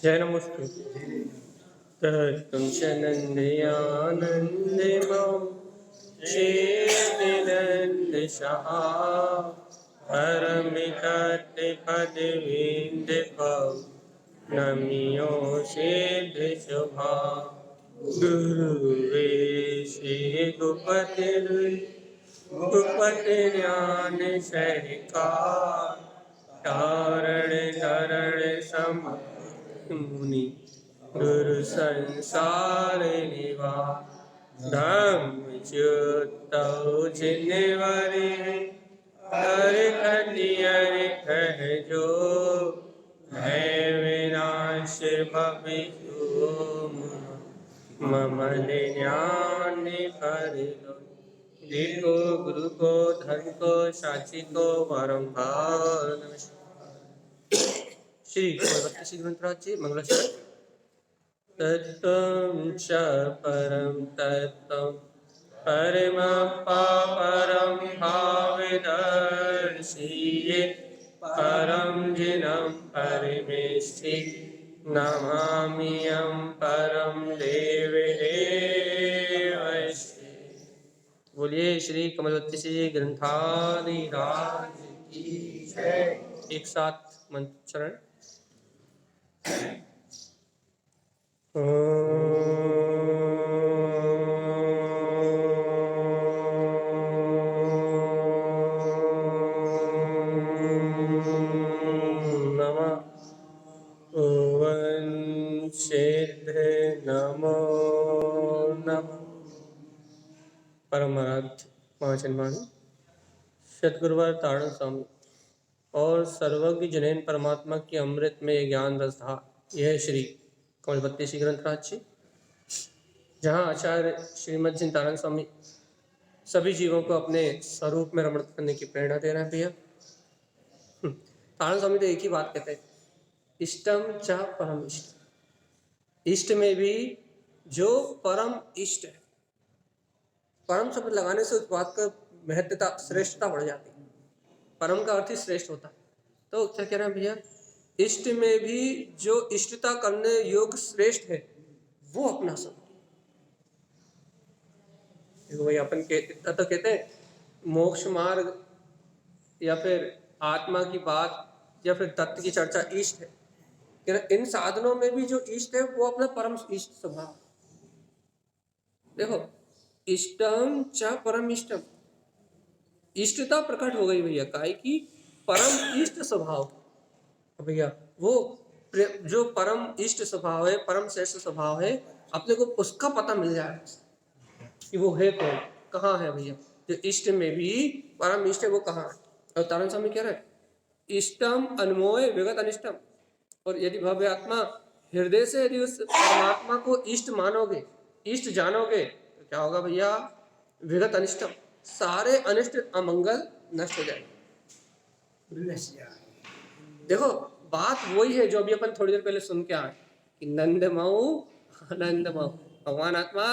जय नमस्ते। तुम नंदयानंद मम शेरनिनंद सहा परम तत् पद विंद पव नमियो सिद्ध शुभा गुरुवे श्री गुपति गुपति ज्ञान सहिकार तारण तरण सम मुनि गुरु संसार निवा धम्म च्युतौ जिनवरे हर खटियर कह जो है विनाश भविष्यो ममल ज्ञान पर देखो गुरु को धर्म को साची को बारंबार नमस्कार। श्री श्री ग्रंथराज जी मंगलाचरण। तत्त्वं च परं तत्त्वं परमं भावदर्शिये परं जिनं परमेष्ठि नमाम्यहं परं देवदेवस्य। बोलिए श्री कमलवती श्री ग्रंथाधिराज की जय। एक साथ मंत्रोच्चारण। नमः सिद्ध नमो नमः। परमाराध्य महाजन्माणी सद्गुरुवार तारण स्वामी और सर्वज्ञ जनैन परमात्मा की अमृत में ज्ञान रसधार यह श्री कमलवती श्री ग्रंथराज जी, जहाँ आचार्य श्रीमद चिंतानंद स्वामी सभी जीवों को अपने स्वरूप में रमण करने की प्रेरणा दे रहे हैं। भैया तारण स्वामी तो एक ही बात कहते हैं, इष्टम च परम इष्ट। इष्ट में भी जो परम इष्ट है, परम शब्द लगाने से उस बात का महत्वता श्रेष्ठता बढ़ जाती है। परम का अर्थ ही श्रेष्ठ होता है। तो क्या कह रहे हैं भैया, इष्ट में भी जो इष्टता करने योग्य श्रेष्ठ है वो अपना सब। वही अपन तो कहते हैं मोक्ष मार्ग या फिर आत्मा की बात या फिर तत्व की चर्चा इष्ट है। इन साधनों में भी जो इष्ट है वो अपना परम इष्ट स्वभाव। देखो इष्टम च परम इष्टम, इष्टता प्रकट हो गई भैया काय की परम इष्ट स्वभाव। भैया वो जो परम इष्ट स्वभाव है, परम श्रेष्ठ स्वभाव है, अपने को उसका पता मिल जाए कि वो है कौन, कहाँ है भैया। जो इष्ट में भी परम इष्ट है वो कहाँ है। और तारण स्वामी कह रहे हैं इष्टम अनमोय विगत अनिष्टम। और यदि भव्य आत्मा हृदय से यदि उस परमात्मा को इष्ट मानोगे, इष्ट जानोगे, तो क्या होगा भैया, विगत अनिष्टम, सारे अनिष्ट अमंगल नष्ट हो जाएंगे। देखो बात वही है जो अभी अपन थोड़ी देर पहले सुन के आए कि नंद मऊ आनंद मऊ। भगवान आत्मा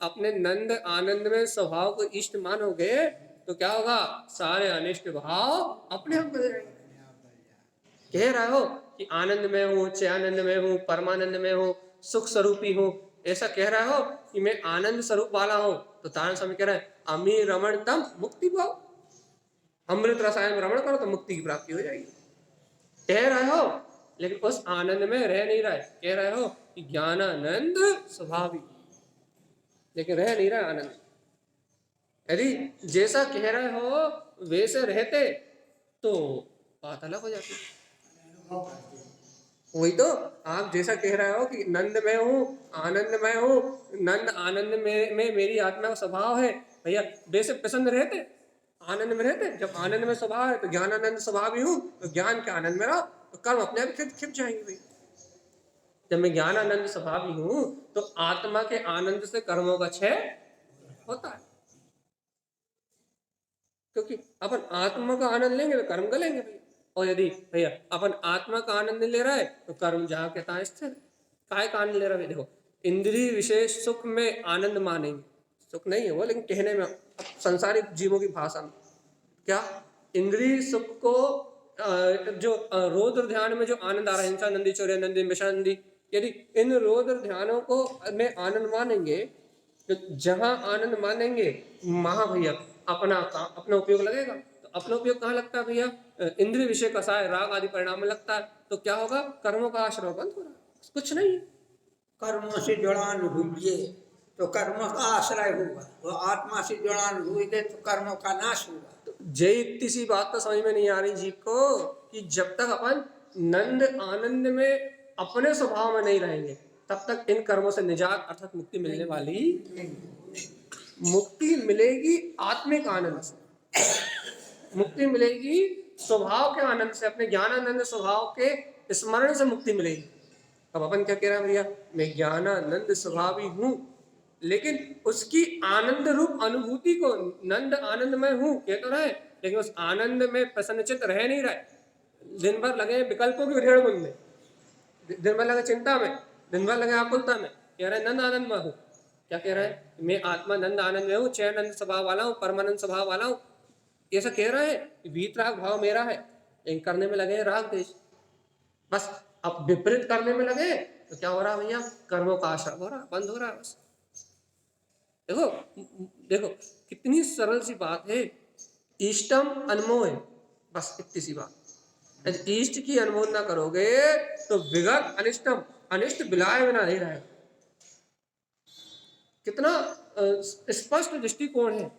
अपने नंद आनंद में स्वभाव को इष्ट मानोगे तो क्या होगा, सारे अनिष्ट भाव अपने आप बदल जाएंगे। कह रहा हो कि आनंद में हूँ, चैनंद में हूँ, परमानंद में हूँ, सुख स्वरूपी हूँ, ऐसा कह रहा हो कि मैं आनंद स्वरूप वाला हूँ, तो तारण स्वामी कह रहा है अमी रमण तम मुक्ति भाव, अमृत रसायन रमण करो तो मुक्ति की प्राप्ति हो जाएगी। कह रहे हो लेकिन उस आनंद में रह नहीं रहा है। कह रहे हो कि ज्ञानानंद स्वभाविक, लेकिन रह नहीं रहा आनंद। यदि जैसा कह रहे हो वैसे रहते तो बात अलग हो जाती। वही तो आप जैसा कह रहे हो कि नंद में हूँ, आनंद में हूँ, नंद आनंद में मेरी आत्मा का स्वभाव है, भैया वैसे प्रसन्न रहते, आनंद में रहते। जब आनंद में स्वभाव है तो ज्ञान आनंद स्वभाव ही हूँ, तो ज्ञान के आनंद में रहो तो कर्म अपने आप खिप जाएंगे भैया। जब मैं ज्ञान आनंद स्वभाव ही हूँ तो आत्मा के आनंद से कर्मों का क्षय होता है, क्योंकि अपन आत्मा का आनंद लेंगे तो कर्म गलेंगे भैया। और यदि भैया अपन आत्मा का आनंद ले रहा है तो कर्म जहाँ के तहाँ स्थिर। काय का आनंद ले रहा है, देखो इंद्रिय विशेष सुख में आनंद मानेंगे, सुख नहीं है वो, लेकिन कहने में संसारिक जीवों की भाषा में क्या इंद्रिय सुख को जो रौद्र ध्यान में जो आनंद आ रहा है, हिंसा नंदी, चौर्य नंदी, मिशा नंदी, यदि इन रौद्र ध्यानों को में आनंद मानेंगे, तो जहां आनंद मानेंगे वहां भैया अपना उपयोग लगेगा। तो अपना उपयोग कहाँ लगता है भैया? इंद्रिय विषय कसाय राग आदि परिणाम में लगता है। तो क्या होगा? कर्मों का आश्रय बंद हो रहा है, कुछ नहीं। कर्मों से जुड़ान हुई तो कर्मों का आश्रय होगा, वो आत्मा से जुड़ान हुई दे तो कर्मों का नाश होगा। तो जय इतनी सी बात तो समझ में नहीं आ रही जीव को कि जब तक अपन नंद आनंद में अपने स्वभाव में नहीं रहेंगे, तब तक इन कर्मों से निजात अर्थात मुक्ति मिलने वाली। मुक्ति मिलेगी आत्मिक आनंद से, मुक्ति मिलेगी स्वभाव के आनंद से, अपने ज्ञानानंद स्वभाव के स्मरण से मुक्ति मिलेगी। अब अपन क्या कह रहे हैं भैया? मैं ज्ञानानंद स्वभावी हूं, लेकिन उसकी आनंद रूप अनुभूति को नंद आनंद में हूं कह तो रहे, लेकिन उस आनंद में प्रसन्नचित रह नहीं रहे। दिन भर लगे विकल्पों की उधेड़ बुन में, दिन भर लगे चिंता में, दिन भर लगे आकुलता में, कह रहे नंद आनंद में हूं। क्या कह रहे हैं? मैं आत्मा नंद आनंद में हूँ, चैनंद स्वभाव वाला हूँ, परमानंद स्वभाव वाला हूँ, ऐसा कह रहे हैं। वीतराग भाव मेरा है, लेकिन करने में लगे राग देश। बस अब विपरीत करने में लगे तो क्या हो रहा भैया? कर्मों का आश्रय हो रहा, बंद हो रहा है। बस देखो, देखो कितनी सरल सी बात है। इष्टम अनमोह, बस इतनी सी बात। यदि इष्ट की अनुमोदना करोगे तो विगत अनिष्टम, अनिष्ट बिलाए बिना नहीं रहेगा। कितना स्पष्ट दृष्टिकोण है,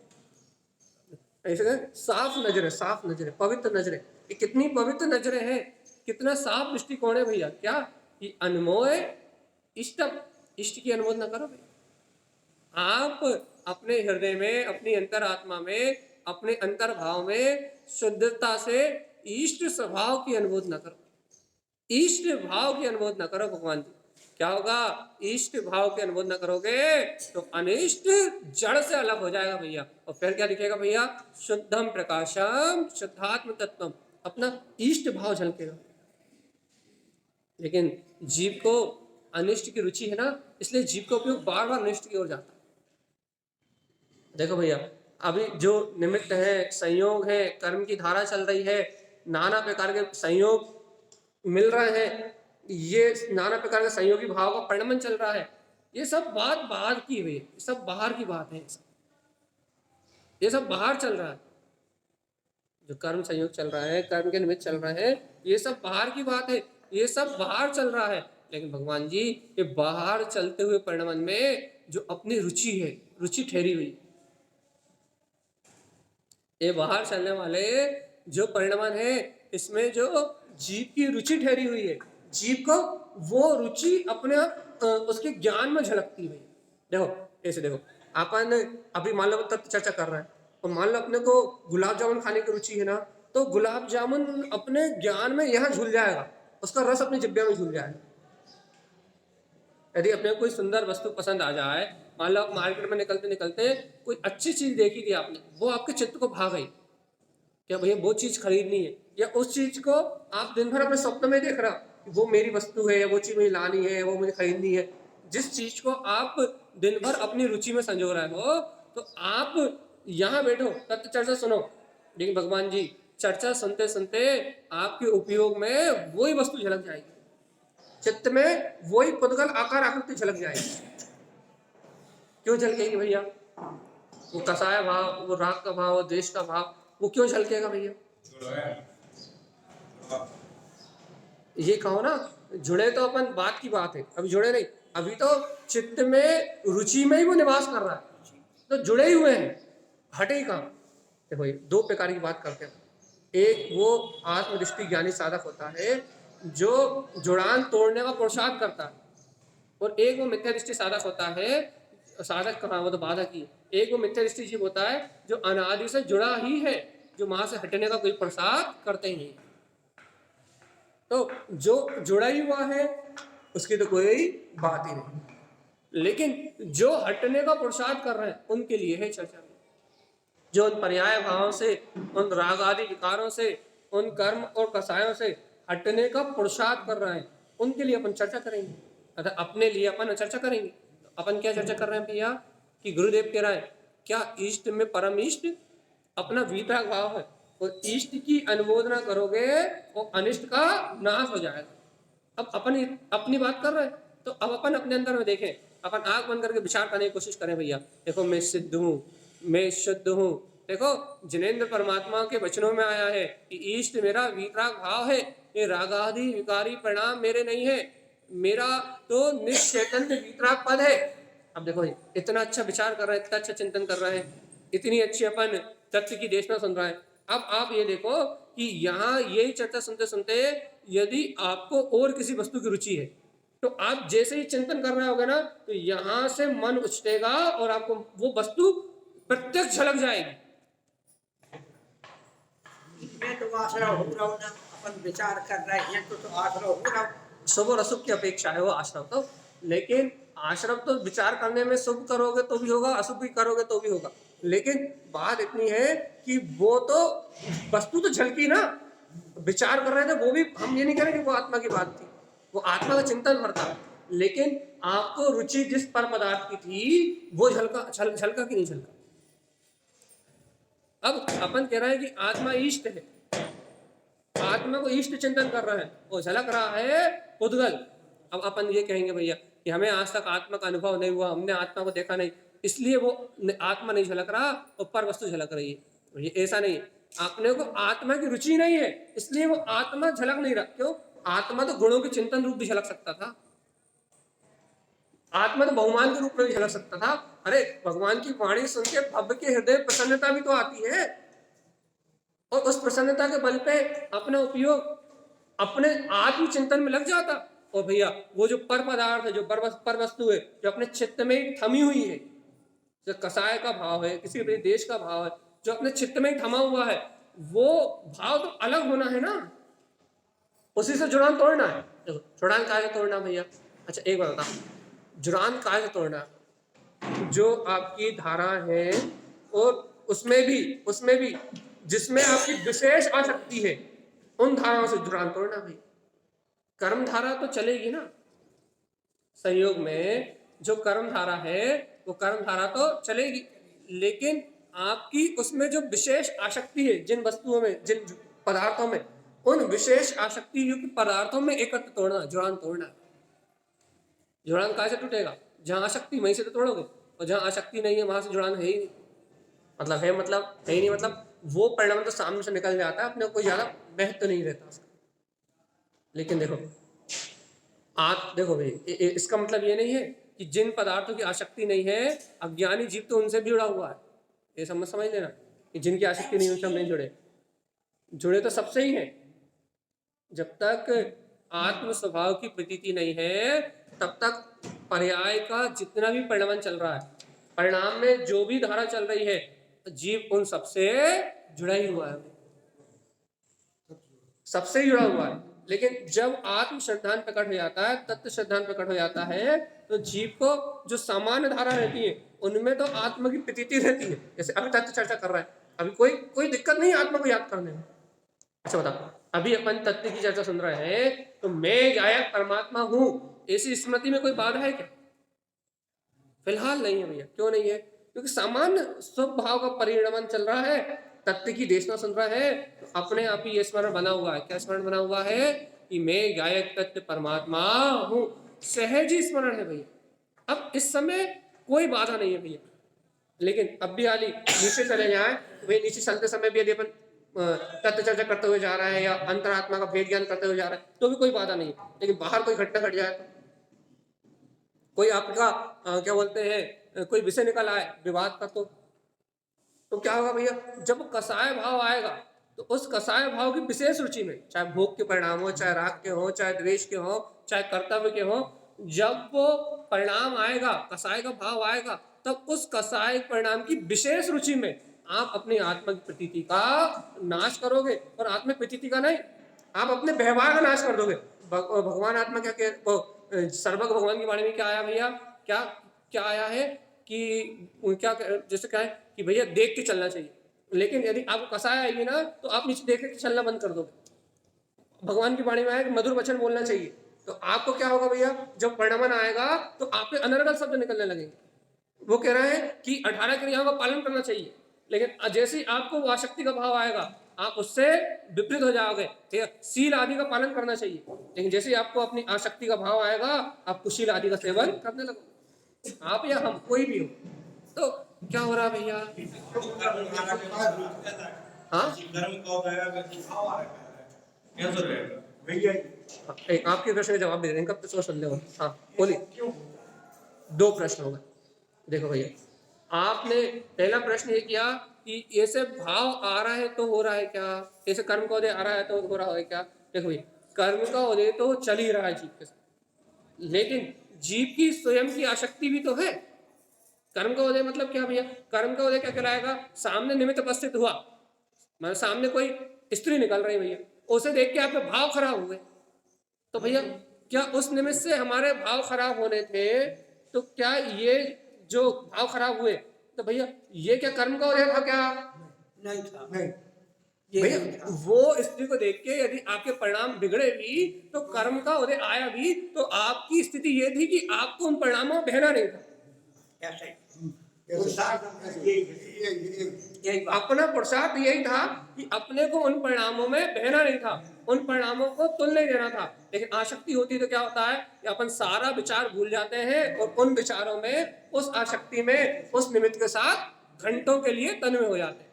ऐसे साफ नजर, साफ नजर, पवित्र नजर। ये कितनी पवित्र नजरें हैं, कितना साफ दृष्टिकोण है भैया। क्या? कि अनमोह इष्टम, इष्ट की अनुमोदना करो भैया। आप अपने हृदय में, अपनी अंतरात्मा में, अपने अंतर्भाव में शुद्धता से इष्ट स्वभाव की अनुमोदना करो, इष्ट भाव की अनुमोदना करो भगवान जी। क्या होगा? इष्ट भाव की अनुमोदना करोगे तो अनिष्ट जड़ से अलग हो जाएगा भैया। और फिर क्या दिखेगा भैया? शुद्धम प्रकाशम शुद्धात्म तत्वम, अपना इष्ट भाव झलकेगा। लेकिन जीव को अनिष्ट की रुचि है ना, इसलिए जीव का उपयोग बार बार अनिष्ट की ओर जाता है। देखो भैया, अभी जो निमित्त है, संयोग है, कर्म की धारा चल रही है, नाना प्रकार के संयोग मिल रहे हैं, ये नाना प्रकार के संयोगी भाव का परिणमन चल रहा है। ये सब बात बाहर की हुई है, सब बाहर की बात है। ये सब बाहर चल रहा है। जो कर्म संयोग चल रहा है, कर्म के निमित्त चल रहे हैं, ये सब बाहर की बात है, ये सब बाहर चल रहा है। लेकिन भगवान जी, ये बाहर चलते हुए परिणमन में जो अपनी रुचि है, रुचि ठहरी हुई, ये बाहर चलने वाले जो परिणमन है, इसमें जो जीव की रुचि ठहरी हुई है, जीव को वो रुचि अपने उसके ज्ञान में झलकती हुई। देखो ऐसे, देखो अपन अभी मान लो तत्व चर्चा कर रहे हैं, और मान लो अपने को गुलाब जामुन खाने की रुचि है ना, तो गुलाब जामुन अपने ज्ञान में यहाँ झूल जाएगा, उसका रस अपनी जिब्बे में झूल जाएगा। यदि अपने कोई सुंदर वस्तु पसंद आ जाए, मान लो आप मार्केट में निकलते निकलते कोई अच्छी चीज देखी थी आपने, वो आपके चित्त को भा गई, क्या भैया वो चीज खरीदनी है, या उस चीज को आप दिन भर अपने स्वप्न में देख रहा कि वो मेरी वस्तु है, वो चीज मुझे लानी है, वो मुझे खरीदनी है। जिस चीज को आप दिन भर अपनी रुचि में संजो रहे हो, तो आप यहाँ बैठो तत्व चर्चा सुनो, लेकिन भगवान जी चर्चा सुनते सुनते आपके उपयोग में वही वस्तु झलक जाएगी, चित्त में वही पुद्गल आकार आकृति झलक जाएगी। क्यों झलकेगी भैया? वो कसाय भाव, वो राग का भाव, वो देश का भाव, वो क्यों झलकेगा भैया? ये कहो ना, जुड़े तो अपन बात की बात है, अभी जुड़े नहीं, अभी तो चित्त में रुचि में ही वो निवास कर रहा है, तो जुड़े ही हुए हैं, हटे ही कहाँ। देखो ये दो प्रकार की बात करते हैं। एक वो आत्मदृष्टि ज्ञानी साधक होता है जो जुड़ान तोड़ने का पुरुषार्थ करता है, और एक वो मिथ्या दृष्टि साधक होता है, साधक कहाँ, वो तो बाधक ही। एक वो मिथ्या दृष्टि जीव होता है जो अनादि से जुड़ा ही है, जो वहां से हटने का कोई प्रसाद करते ही नहीं। तो जो जुड़ा ही हुआ है उसकी तो कोई बात ही नहीं, लेकिन जो हटने का पुरुषार्थ कर रहे हैं उनके लिए है चर्चा। जो उन पर्याय भावों से, उन राग आदि विकारों से, उन कर्म और कसायों से हटने का पुरुषार्थ कर रहे हैं, उनके लिए अपन चर्चा करेंगे। अगर अपने लिए अपन चर्चा करेंगे, तो अपन क्या चर्चा कर रहे हैं भैया? कि गुरुदेव कह रहे हैं क्या इष्ट में परम इष्ट अपना वीतराग भाव है, और इष्ट की अनुमोदना करोगे वो अनिष्ट का नाश हो जाएगा। अब अपनी अपनी बात कर रहे हैं, तो अब अपन अपने अंदर में देखें, अपन आंख बंद करके विचार करने की कोशिश करें भैया। देखो मैं सिद्ध हूँ, मैं शुद्ध हूँ। देखो जिनेंद्र परमात्मा के वचनों में आया है कि ईष्ट मेरा वीतराग भाव है, ये रागादि विकारी परिणाम मेरे नहीं है, मेरा तो निश्चैतन्य वीतराग पद है। अब देखो इतना अच्छा विचार कर रहे हैं, इतना अच्छा चिंतन कर रहे हैं, इतनी अच्छी अपन तत्व की देशना सुन रहे हैं। अब आप ये देखो कि यहाँ यही चर्चा सुनते सुनते यदि आपको और किसी वस्तु की रुचि है तो आप जैसे ही चिंतन कर रहे होगे ना तो यहाँ से मन उछटेगा और आपको वो वस्तु प्रत्यक्ष झलक जाएगी। इसमें तो आश्रय हो रहा हूँ ना, अपन विचार कर रहे हैं तो आश्रय हो रहा हूँ। शुभ और अशुभ की अपेक्षा है वो आश्रम तो, लेकिन आश्रम तो विचार करने में शुभ करोगे तो भी होगा, अशुभ भी करोगे तो भी होगा। लेकिन बात इतनी है कि वो तो वस्तु तो झलकी ना, विचार कर रहे थे वो भी, हम ये नहीं करें कि वो आत्मा की बात थी, वो आत्मा का चिंतन भर था, लेकिन आपको रुचि जिस पर पदार्थ की थी वो झलका कि नहीं झलका। अब अपन कह रहे हैं कि आत्मा इष्ट है, आत्मा को इष्ट चिंतन कर रहे हैं, वो झलक रहा है उद्गल। अब अपन ये कहेंगे भैया कि हमें आज तक आत्मा का अनुभव नहीं हुआ, हमने आत्मा को देखा नहीं, इसलिए वो आत्मा नहीं झलक रहा और पर वस्तु झलक रही है। ये ऐसा नहीं है, अपने को आत्मा की रुचि नहीं है इसलिए वो आत्मा झलक नहीं रहा। क्यों? आत्मा तो गुणों के चिंतन रूप भी झलक सकता था, आत्मा तो बहुमान के रूप में भी झलक सकता था। अरे भगवान की वाणी सुन के भव्य के हृदय प्रसन्नता भी तो आती है, और उस प्रसन्नता के बल पे अपना उपयोग अपने आत्म चिंतन में लग जाता। और भैया वो जो पर पदार्थ है, जो पर वस्तु है, जो अपने चित्त में थमी हुई है, जो कसाय का भाव है, किसी भी देश का भाव है, जो अपने चित्त में थमा हुआ है, वो भाव तो अलग होना है ना, उसी से जुड़ान तोड़ना है। देखो जुड़ान काहे तोड़ना भैया? अच्छा एक बात बताओ, जुड़ान काहे तोड़ना? जो आपकी धारा है और उसमें भी जिसमें आपकी विशेष आसक्ति है, उन धाराओं से जुड़ान तोड़ना भाई। कर्म धारा तो चलेगी ना, संयोग में जो कर्म धारा है वो कर्म धारा तो चलेगी, लेकिन आपकी उसमें जो विशेष आसक्ति है, जिन वस्तुओं में, जिन पदार्थों में, उन विशेष आसक्ति युक्त पदार्थों में एकत्र तोड़ना, जुड़ान तोड़ना। जुड़ान कहाँ से टूटेगा? जहां आसक्ति वहीं से तो तोड़ोगे, और जहां आसक्ति नहीं है वहां से जुड़ान है ही नहीं। मतलब है ही नहीं, मतलब वो परिणाम तो सामने से निकल जाता है, अपने कोई ज्यादा महत्व तो नहीं रहता उसका। लेकिन देखो देखो भाई इसका मतलब ये नहीं है कि जिन पदार्थों की आसक्ति नहीं है, अज्ञानी जीव तो उनसे भी जुड़ा हुआ है, ये समझ लेना कि जिनकी आसक्ति नहीं उनसे हम नहीं जुड़े तो सबसे ही है। जब तक आत्म स्वभाव की प्रतीति नहीं है तब तक पर्याय का जितना भी परिणाम चल रहा है, परिणाम में जो भी धारा चल रही है, जीव उन सबसे जुड़ा ही हुआ है, सबसे जुड़ा हुआ है। लेकिन जब आत्म श्रद्धान प्रकट हो जाता है, तत्व श्रद्धान प्रकट हो जाता है, तो जीव को जो सामान्य धारा रहती है उनमें तो आत्मा की प्रतीति रहती है। जैसे अभी तत्व चर्चा कर रहा है, अभी कोई दिक्कत नहीं आत्मा को याद करने में। अच्छा बताओ, अभी अपन तत्व की चर्चा सुन रहे हैं तो मैं गायक परमात्मा हूं, ऐसी स्मृति में कोई बाधा है क्या? फिलहाल नहीं है भैया। क्यों नहीं है? क्योंकि सामान्य स्वभाव का परिणमन चल रहा है, तत्व की देशना सुन रहा है, तो अपने आप ही ये स्मरण बना हुआ है। क्या स्मरण बना हुआ है? कि मैं गायक तत्व परमात्मा हूं। सहज ही स्मरण है भैया। अब इस समय कोई बाधा नहीं है भैया। लेकिन अब भी आली नीचे चले जाए तो भाई नीचे चलते समय भी यदि अपन तत्व चर्चा करते हुए जा रहा है या अंतरात्मा का भेद ज्ञान करते हुए जा रहा है तो भी कोई बाधा नहीं है। लेकिन बाहर कोई घटना घट जाए तो, कोई आपका क्या बोलते हैं, कोई विषय निकल आए विवाद का, तो क्या होगा भैया? जब कसाय भाव आएगा तो उस कसाय भाव की विशेष रुचि में, चाहे भोग के परिणाम हो, चाहे राग के हो, चाहे द्वेष के हो, चाहे कर्तव्य के हो, जब वो परिणाम आएगा, कसाय का भाव आएगा, तब उस कसाय परिणाम की विशेष रुचि में आप अपनी आत्मा की प्रतीति का नाश करोगे, और आत्मा प्रतीति का नहीं, आप अपने व्यवहार का नाश कर दोगे। भगवान आत्मा क्या कह, सर्वज्ञ भगवान की वाणी में क्या आया भैया? क्या क्या आया है कि क्या, जैसे क्या है कि भैया देख के चलना चाहिए, लेकिन यदि आपको कसाय आएगी ना तो आप नीचे देख के चलना बंद कर दोगे। भगवान की वाणी में आया कि मधुर वचन बोलना चाहिए, तो आपको क्या होगा भैया? जब परिणमन आएगा तो आप पे अनर्गल शब्द निकलने लगेंगे। वो कह रहे हैं कि 18 क्रियाओं का पालन करना चाहिए, लेकिन जैसे ही आपको वो आसक्ति का भाव आएगा आप उससे विपरीत हो जाओगे। ठीक है, शील आदि का पालन करना चाहिए, लेकिन जैसे ही आपको अपनी आसक्ति का भाव आएगा आप कुशील आदि का सेवन करने लगोगे, आप या हम कोई भी हो। तो क्या हो रहा है भैया? हाँ, आपके प्रश्न का जवाब दे रहे हैं, कब तक सोच सुन ले। हाँ बोलिए। दो प्रश्न हो गए। देखो भैया, आपने पहला प्रश्न ये किया कि ऐसे भाव आ रहा है तो हो रहा है क्या, ऐसे कर्म का उदय आ रहा है तो हो रहा है क्या। देखो भैया, कर्म का उदय तो चल ही रहा है जीव के साथ, लेकिन जीव की स्वयं की आसक्ति भी तो है। कर्म का उदय मतलब क्या भैया? कर्म का उदय क्या कहलाएगा? सामने निमित्त उपस्थित हुआ, मतलब सामने कोई स्त्री निकल रही भैया, उसे देख के आपके भाव खराब हुए, तो भैया क्या उस निमित्त से हमारे भाव खराब होने थे? तो क्या ये जो भाव खराब हुए, तो भैया ये क्या कर्म का उदय था क्या? नहीं था। भैया वो स्त्री को देख के यदि आपके परिणाम बिगड़े भी तो कर्म का उदय आया भी, तो आपकी स्थिति ये थी कि आपको उन परिणामों में बहना नहीं था। अपना पुरुषार्थ यही था कि अपने को उन परिणामों में बहना नहीं था, उन परिणामों को तुल नहीं देना था। लेकिन आसक्ति होती तो क्या होता है कि अपन सारा विचार भूल जाते हैं और उन विचारों में, उस आसक्ति में, उस निमित्त के साथ घंटों के लिए तन्मय हो जाते हैं,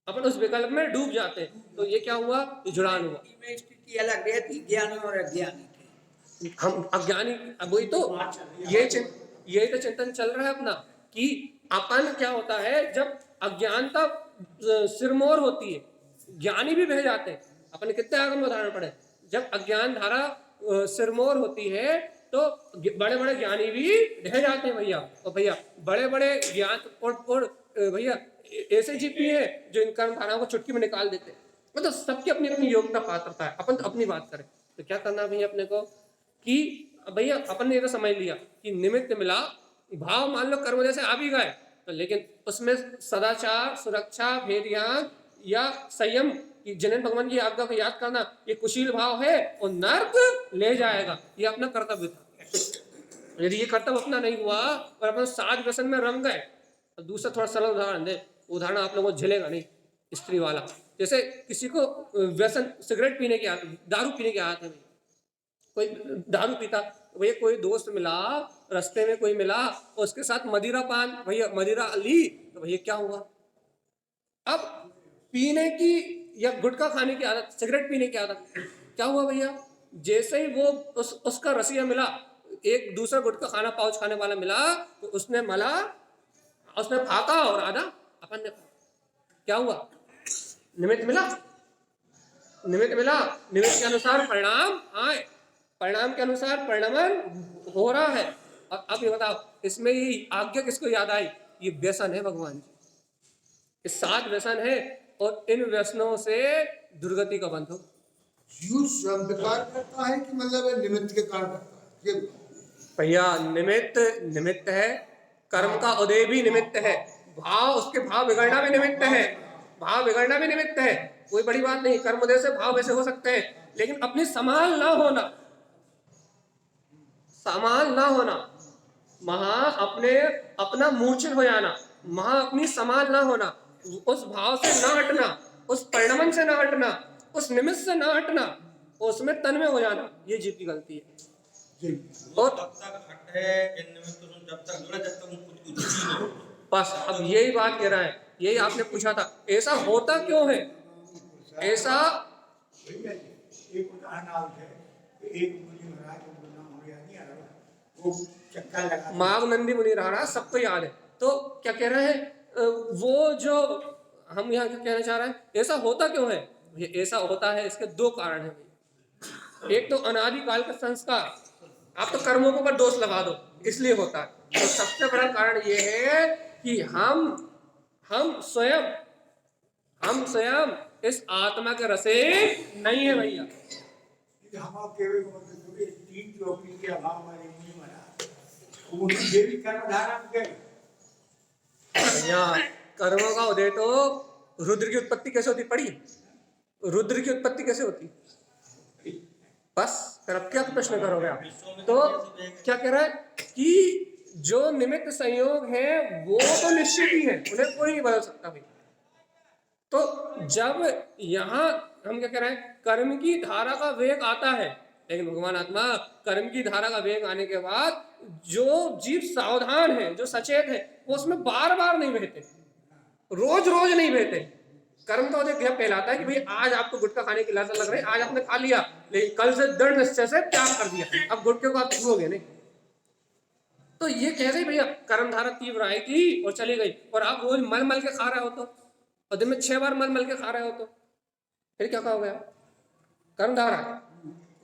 अपन उस विकल्प में डूब जाते हैं। तो ये क्या हुआ? ये जुड़ान हुआ। स्थिति अलग रहती, ज्ञानी और अज्ञानी थे। हम अज्ञानी, अब वही तो यही तो चिंतन चल रहा है अपना, कि अपन क्या होता है जब अज्ञानता सिरमौर होती है, ज्ञानी भी बह जाते हैं। अपन कितने आगम में उदाहरण पड़े, जब अज्ञान धारा सिरमौर होती है तो बड़े बड़े ज्ञानी भी ढह जाते हैं भैया। और भैया बड़े बड़े ज्ञान और भैया ऐसे जीव भी है जो इन कर्म धाराओं को चुटकी में निकाल देते हैं। मतलब सबकी अपनी अपनी योग्यता पात्रता है। अपन तो अपनी बात करें तो क्या करना भैया अपने को, कि भैया अपन ने ये तो समझ लिया कि निमित्त मिला, भाव मान लो कर्म जैसे आ भी गए, तो लेकिन उसमें सदाचार, सुरक्षा, भेद ज्ञान या संयम, कि जिन्हें भगवान की आज्ञा को याद करना, ये कुशील भाव है और नर्क ले जाएगा, ये अपना कर्तव्य था। यदि ये कर्तव्य अपना नहीं हुआ और अपन साध व्यसन में रंग गए, तो दूसरा थोड़ा सरल उदाहरण दे, उदाहरण आप लोगों को झेलेगा नहीं, स्त्री वाला। जैसे किसी को व्यसन सिगरेट पीने की आदत, दारू पीने की आदत है, कोई दारू पीता, भैया कोई दोस्त मिला, रास्ते में कोई मिला और उसके साथ मदिरा पान, भैया मदिरा ली, तो भैया क्या हुआ? अब पीने की या गुटखा खाने की आदत, सिगरेट पीने की आदत, क्या हुआ भैया? जैसे ही वो उसका रसिया मिला, एक दूसरा गुटखा खाना पाउच खाने वाला मिला, तो उसने मला, उसने फाका और आधा अपन ने, क्या हुआ? निमित्त मिला, निमित्त मिला, निमित्त के अनुसार परिणाम आए, परिणाम के अनुसार परिणमन हो रहा है। और अब ये बताओ, इसमें ये आज्ञा किसको याद आई? ये व्यसन है भगवान जी, ये 7 व्यसन है और इन व्यसनों से दुर्गति का बंध हो। जीव स्वयं कार्य करता है कि मतलब निमित्त के कारण करता है? भैया निमित्त है, कर्म का उदय भी निमित्त है, भाव, उसके भाव बिगड़ना भी निमित्त है, भाव बिगड़ना भी निमित्त है, कोई बड़ी बात नहीं। कर्म उदय से भाव वैसे हो सकते हैं, लेकिन अपनी समान ना होना, समान ना होना, अपना मूर्छित हो जाना, अपनी समान ना होना, उस भाव से ना हटना, उस परिणमन से ना हटना, उस निमित्त से ना हटना, उसमें तन्मय हो जाना, ये जीव की गलती है। और जब तक हटे इन निमित्त से, जब तक जुड़े, जब तक उनको कुछ रुचि नहीं हो। बस अब यही बात कह रहा है, यही आपने पूछा था, ऐसा होता क्यों है? ऐसा एक उदाहरण आप है, एक मुनि महाराज, उनका नाम हो गया नहीं आ रहा, वो चक्का लगा, माघनंदी मुनि रहा, सबको याद है। तो क्या कह रहे हैं, वो जो हम यहाँ क्या कहना चाह रहे हैं, ऐसा होता क्यों है? ये ऐसा होता है, इसके 2 कारण हैं। एक तो अनादिकाल का संस्कार, आप तो कर्मों के ऊपर दोष लगा दो, इसलिए होता है। तो सबसे बड़ा कारण ये है कि हम स्वयं इस आत्मा के रसे नहीं है भैया। हम केवल तीन चौकी के अभाव वाले मुनि महाराज, उनके भी कर्म धारण गए। भैया कर्मों का उदय तो, रुद्र की उत्पत्ति कैसे होती पड़ी? रुद्र की उत्पत्ति कैसे होती? बस फिर अब क्या प्रश्न करोगे आप? तो क्या कह रहा है कि जो निमित्त संयोग है वो तो निश्चित ही है, उन्हें कोई नहीं बदल सकता भाई। तो जब यहाँ हम क्या कह रहे हैं, कर्म की धारा का वेग आता है, लेकिन भगवान आत्मा कर्म की धारा का वेग आने के बाद जो जीव सावधान है, जो सचेत है, वो उसमें बार बार नहीं बहते, रोज रोज नहीं बहते। कर्म तो यह कहलाता है कि भाई आज आपको गुटखा खाने की लत लग रही है, आज आपने खा लिया, लेकिन कल से दृढ़ निश्चय से त्याग कर दिया, अब गुटखे को आप छूओगे नहीं। तो ये कह रहे भैया कर्म धारा तीव्र आई थी और चली गई, और आप रोज मल मल के खा रहे हो तो, और दिन में 6 बार मल मल के खा रहे हो तो फिर क्या कहोगे आप? कर्म धारा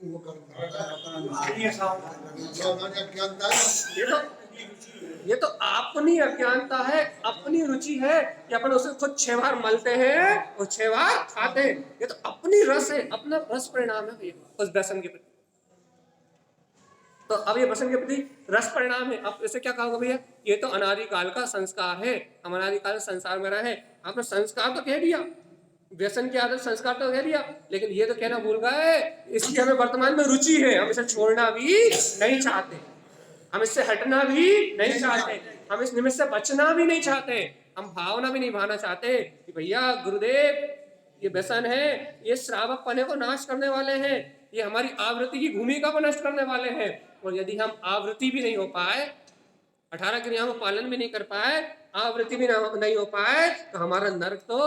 वो करता है। आत्मीय सावधान सावधानी अज्ञानता है। ये तो अपनी अज्ञानता है, अपनी रुचि है कि अपन उसे खुद 6 बार मलते हैं और 6 बार खाते हैं। ये तो अपनी रस है, अपना रस परिणाम है भैया उस व्यसन के प्रति। तो अब ये व्यसन के प्रति रस परिणाम है, अब इसे क्या कहोगे भैया? ये तो अनादिकाल का संस्कार है, हम अनादिकाल संसार में रहे। आपने संस्कार तो कह दिया, व्यसन की आदत संस्कार तो कह दिया, लेकिन ये तो कहना भूल गए इसकी हमें वर्तमान में रुचि है, हम इसे छोड़ना भी नहीं चाहते, हम इससे हटना भी नहीं चाहते, हम इस निमित्त से बचना भी नहीं चाहते, हम भावना भी नहीं भाना चाहते कि भैया गुरुदेव ये व्यसन है, ये श्रावक पने को नाश करने वाले हैं, ये हमारी आवृत्ति की भूमिका को नष्ट करने वाले हैं। और यदि हम आवृत्ति भी नहीं हो पाए, 18 क्रियाओं का पालन भी नहीं कर पाए, आवृत्ति भी नहीं हो पाए, तो हमारा नरक तो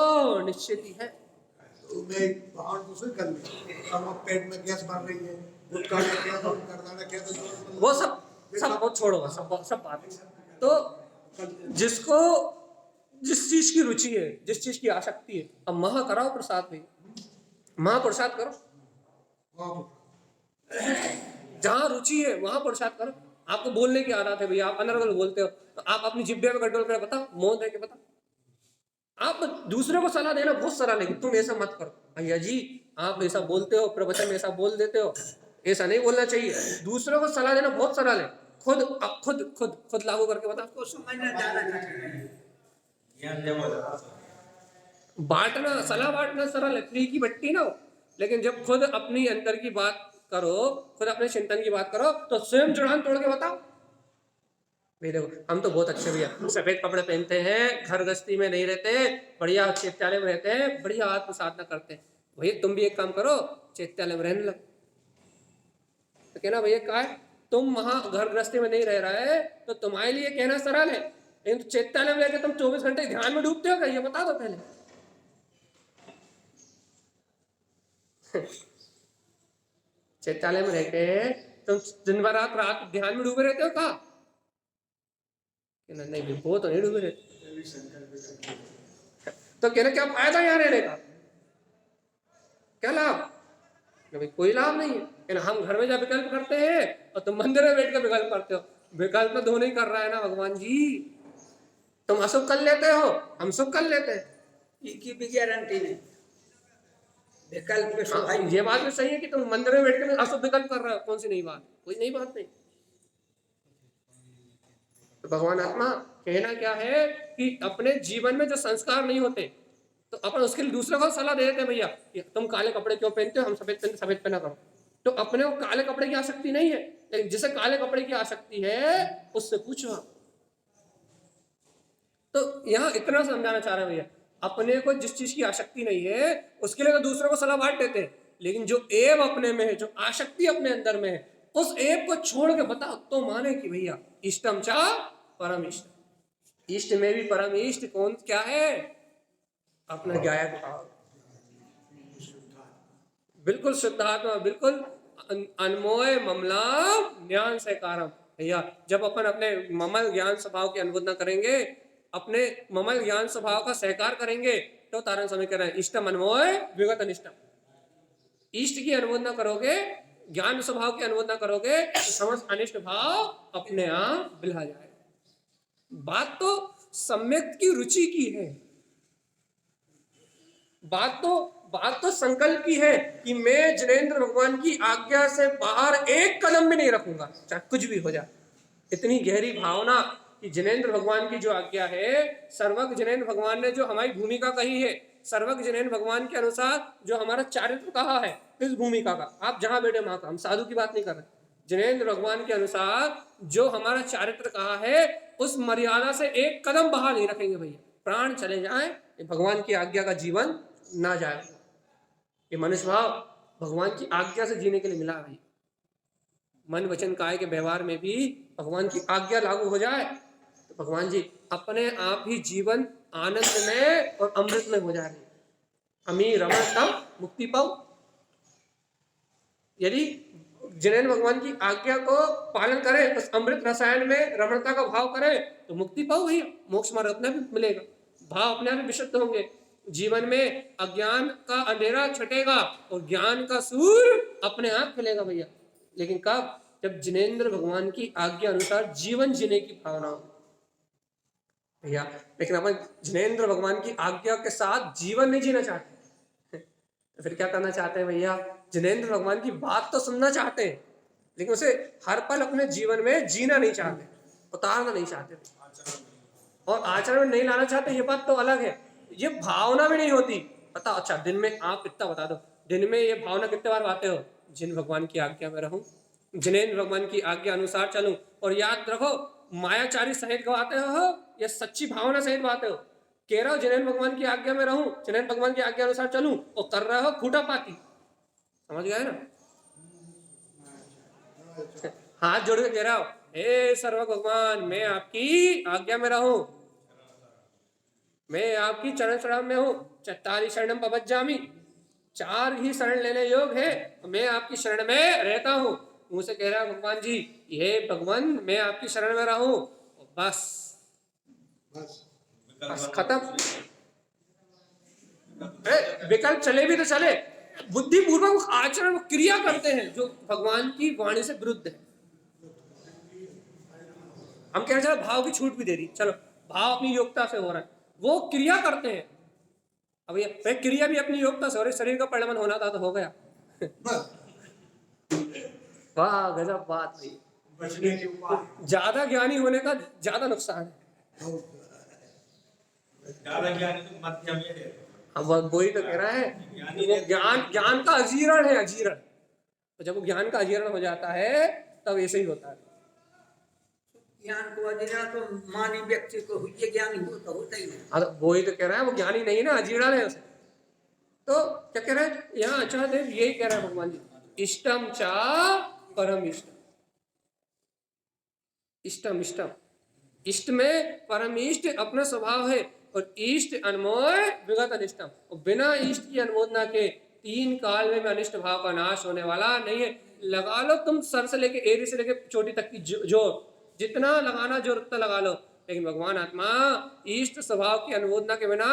निश्चित ही है। तो मैं बाहर दूसरे कर लिया, अब पेट में गैस भर रही है, गुटखा क्या तो करदाना क्या तो वो सब वो छोड़ो, सब बात। तो जिसको जिस चीज की रुचि है, जिस चीज की आसक्ति है, अब महा कराओ प्रसाद में, महाप्रसाद करो, जहां रुचि है वहां प्रसाद करो। आपको बोलने की आदत है भैया, आप अनर्गल बोलते हो, तो आप अपनी जिब्बे में गड्ढोल कर बताओ, मौन रह के बताओ। आप दूसरे को सलाह देना बहुत सरल है कि तुम ऐसा मत करो, भैया जी आप ऐसा बोलते हो, प्रवचन में ऐसा बोल देते हो, ऐसा नहीं बोलना चाहिए। दूसरों को सलाह देना बहुत सरल है, खुद लागू करके बताओ। उसको समझना ज्यादा कठिन है। ज्ञान देवल बांटना, सलाह बांटना सरल है, फ्री की बट्टी ना हो, लेकिन जब खुद अपनी अंदर की बात करो, खुद अपने चिंतन की बात करो, तो स्वयं जुड़ान तोड़ के बताओ। भाई देखो हम तो बहुत अच्छे भैया, सफेद कपड़े पहनते हैं, घर गृहस्थी में नहीं रहते, बढ़िया चैत्यालय में रहते हैं, बढ़िया आत्म साधना करते हैं। भैया तुम भी एक काम करो, चैत्यालय में रहने लग। तो कहना भैया क्या है, तुम वहां घर गृहस्थी में नहीं रह रहा है तो तुम्हारे लिए कहना सरल है, लेकिन तो चैत्यालय में रहकर तुम 24 घंटे ध्यान में डूबते हो क्या, ये बता दो पहले। चैत्यालय में रहकर तुम दिन भर रात ध्यान में डूबे रहते हो क्या? नहीं वो तो नहीं डूबे रहते। तो कहना क्या फायदा यहाँ रहने का, क्या लाभ? भाई कोई लाभ नहीं है। हम घर में जब विकल्प करते हैं और तुम मंदिर में बैठ कर विकल्प करते हो, विकल्प में दो नहीं कर रहा है ना भगवान जी, तुम अशुभ कर लेते हो, हम शुभ कर लेते हैं, इसकी भी गारंटी नहीं, विकल्प में सफाई। ये बात भी सही है कि तुम मंदिर में बैठ कर अशुभ विकल्प कर रहे हो, कौन सी नई बात? कोई नई बात नहीं। तो भगवान आत्मा कहना क्या है कि अपने जीवन में जो संस्कार नहीं होते तो अपन उसके लिए दूसरे को सलाह दे देते हैं, भैया तुम काले कपड़े क्यों पहनते हो, हम सफेद पहना करो। तो अपने को काले कपड़े की आसक्ति नहीं है, लेकिन जिसे काले कपड़े की आसक्ति है उससे पूछो। तो यहाँ इतना समझाना चाह रहे हैं भैया, अपने को जिस चीज की आसक्ति नहीं है उसके लिए तो दूसरों को सलाह बांट देते हैं, लेकिन जो एव अपने में है, जो आसक्ति अपने अंदर में है, उस एव को छोड़ के बताओ तो माने कि भैया इष्टम चा परम इष्ट, इष्ट में भी परम इष्ट कौन क्या है? अपना गायक भाव, बिल्कुल शुद्धात्मा, बिल्कुल अनमोय ममलाम ज्ञान से कारम। भैया जब अपन अपने ममल ज्ञान स्वभाव की अनुमोदना करेंगे, अपने ममल ज्ञान स्वभाव का सहकार करेंगे, तो तारण समय कह रहे हैं इष्टम अनमोय विगत अनिष्टम। इष्ट की अनुमोदना करोगे, ज्ञान स्वभाव की अनुमोदना करोगे, तो समस्त अनिष्ट भाव अपने आप बिल्हा जाए। बात तो सम्यक की रुचि की है, बात तो संकल्प की है कि मैं जिनेंद्र भगवान की आज्ञा से बाहर एक कदम भी नहीं रखूंगा, चाहे कुछ भी हो जाए। इतनी गहरी भावना कि जिनेंद्र भगवान की जो आज्ञा है, सर्वज्ञ जिनेंद्र भगवान ने जो हमारी भूमिका कही है, सर्वज्ञ जिनेंद्र भगवान के अनुसार जो हमारा चारित्र कहा है, इस भूमिका का आप जहां बैठे वहां का, हम साधु की बात नहीं कर रहे, जिनेंद्र भगवान के अनुसार जो हमारा चारित्र कहा है, उस मर्यादा से एक कदम बाहर नहीं रखेंगे भैया। प्राण चले जाए, ये भगवान की आज्ञा का जीवन ना जाए। ये मनुष्य भाव भगवान की आज्ञा से जीने के लिए मिला भाई। मन वचन काया के व्यवहार में भी भगवान की आज्ञा लागू हो जाए तो भगवान जी अपने आप ही जीवन आनंद में और अमृत में हो जाए। अमी रमण तब मुक्ति पाओ। यदि जिनेन्द्र भगवान की आज्ञा को पालन करें, उस अमृत रसायन में रमणता का भाव करें तो मुक्ति पाओ भैया, मोक्ष मार्ग अपने आप मिलेगा, भाव अपने आप विशुद्ध होंगे, जीवन में अज्ञान का अंधेरा छटेगा और ज्ञान का सूर्य अपने आप खिलेगा भैया। लेकिन कब? जब जिनेन्द्र भगवान की आज्ञा अनुसार जीवन जीने की भावना हो भैया। लेकिन अपन जिनेन्द्र भगवान की आज्ञा के साथ जीवन नहीं जीना चाहते तो फिर क्या करना चाहते हैं भैया? जिनेन्द्र भगवान की बात तो सुनना चाहते हैं लेकिन उसे हर पल अपने जीवन में जीना नहीं चाहते, उतारना नहीं चाहते और आचरण में नहीं लाना चाहते। ये बात तो अलग है, ये भावना में नहीं होती। पता अच्छा दिन में आप इतना बता दो, दिन में ये भावना कितने बार आते हो? जिन भगवान की आज्ञा में रहूं, जिनेन्द्र भगवान की आज्ञा अनुसार चलूं। और याद रखो, मायाचारी सहित गवाते हो या सच्ची भावना सहित गवाते हो? कह रहे हो जिनेन्द्र भगवान की आज्ञा में रहूं, जिनेन्द्र भगवान की आज्ञा अनुसार चलूं, और कर रहे हो खूटा पाती। समझ गए ना? हाथ जोड़ के कह रहा हो, हे सर्व भगवान मैं आपकी आज्ञा में रहूं, मैं आपकी चरण शरण में हूं, चत्तारी शरणम पवज्जामि, 4 ही शरण लेने योग है, मैं आपकी शरण में रहता हूं। मुंह से कह रहा है भगवान जी, हे भगवान मैं आपकी शरण में रहूं, बस बस खत्म। विकल्प चले भी तो चले, बुद्धिपूर्वक आचरण क्रिया करते हैं जो भगवान की वाणी से विरुद्ध है। हम कह रहे चलो भाव की छूट भी दे दी, चलो भाव अपनी योग्यता से हो रहा है, वो क्रिया करते हैं। अब ये क्रिया भी अपनी योग्यता से हो रही, शरीर का परिणमन होना था तो हो गया। वाह गजब बात भाई। बचने के उपाय ज्यादा ज्ञानी होने का ज्यादा नुकसान है। ज्यादा ज्ञानी तो मध्यम है। अब वही तो कह रहा है, वो ज्ञान का अजीर्ण है, अजीर्ण। तो जब वो ज्ञान का अजीर्ण हो जाता है तब ऐसे ही होता है। ज्ञान को अजीर्ण तो मानी व्यक्ति को हुई, ज्ञानी हो तो होता ही नहीं। हाँ तो वही तो कह रहा है, वो ज्ञानी नहीं है ना, अजीर्ण है उसे। तो क्या कह रहा है यहाँ? अच्छा देव यही कह रहा है भगवान जी, इष्टम चा परम इष्टम। इष्टम इष्टम इष्ट में परम इष्ट अपना स्वभाव है और इष्ट अनमोय विगत अनिष्टम। और बिना इष्ट की अनुमोदना के 3 काल में अनिष्ट भाव का नाश होने वाला नहीं है। लगा लो तुम सर से लेके एड़ी से लेके चोटी तक की जोर, जितना लगाना जोर उतना लगा लो, लेकिन भगवान आत्मा इष्ट स्वभाव की अनुमोदना के बिना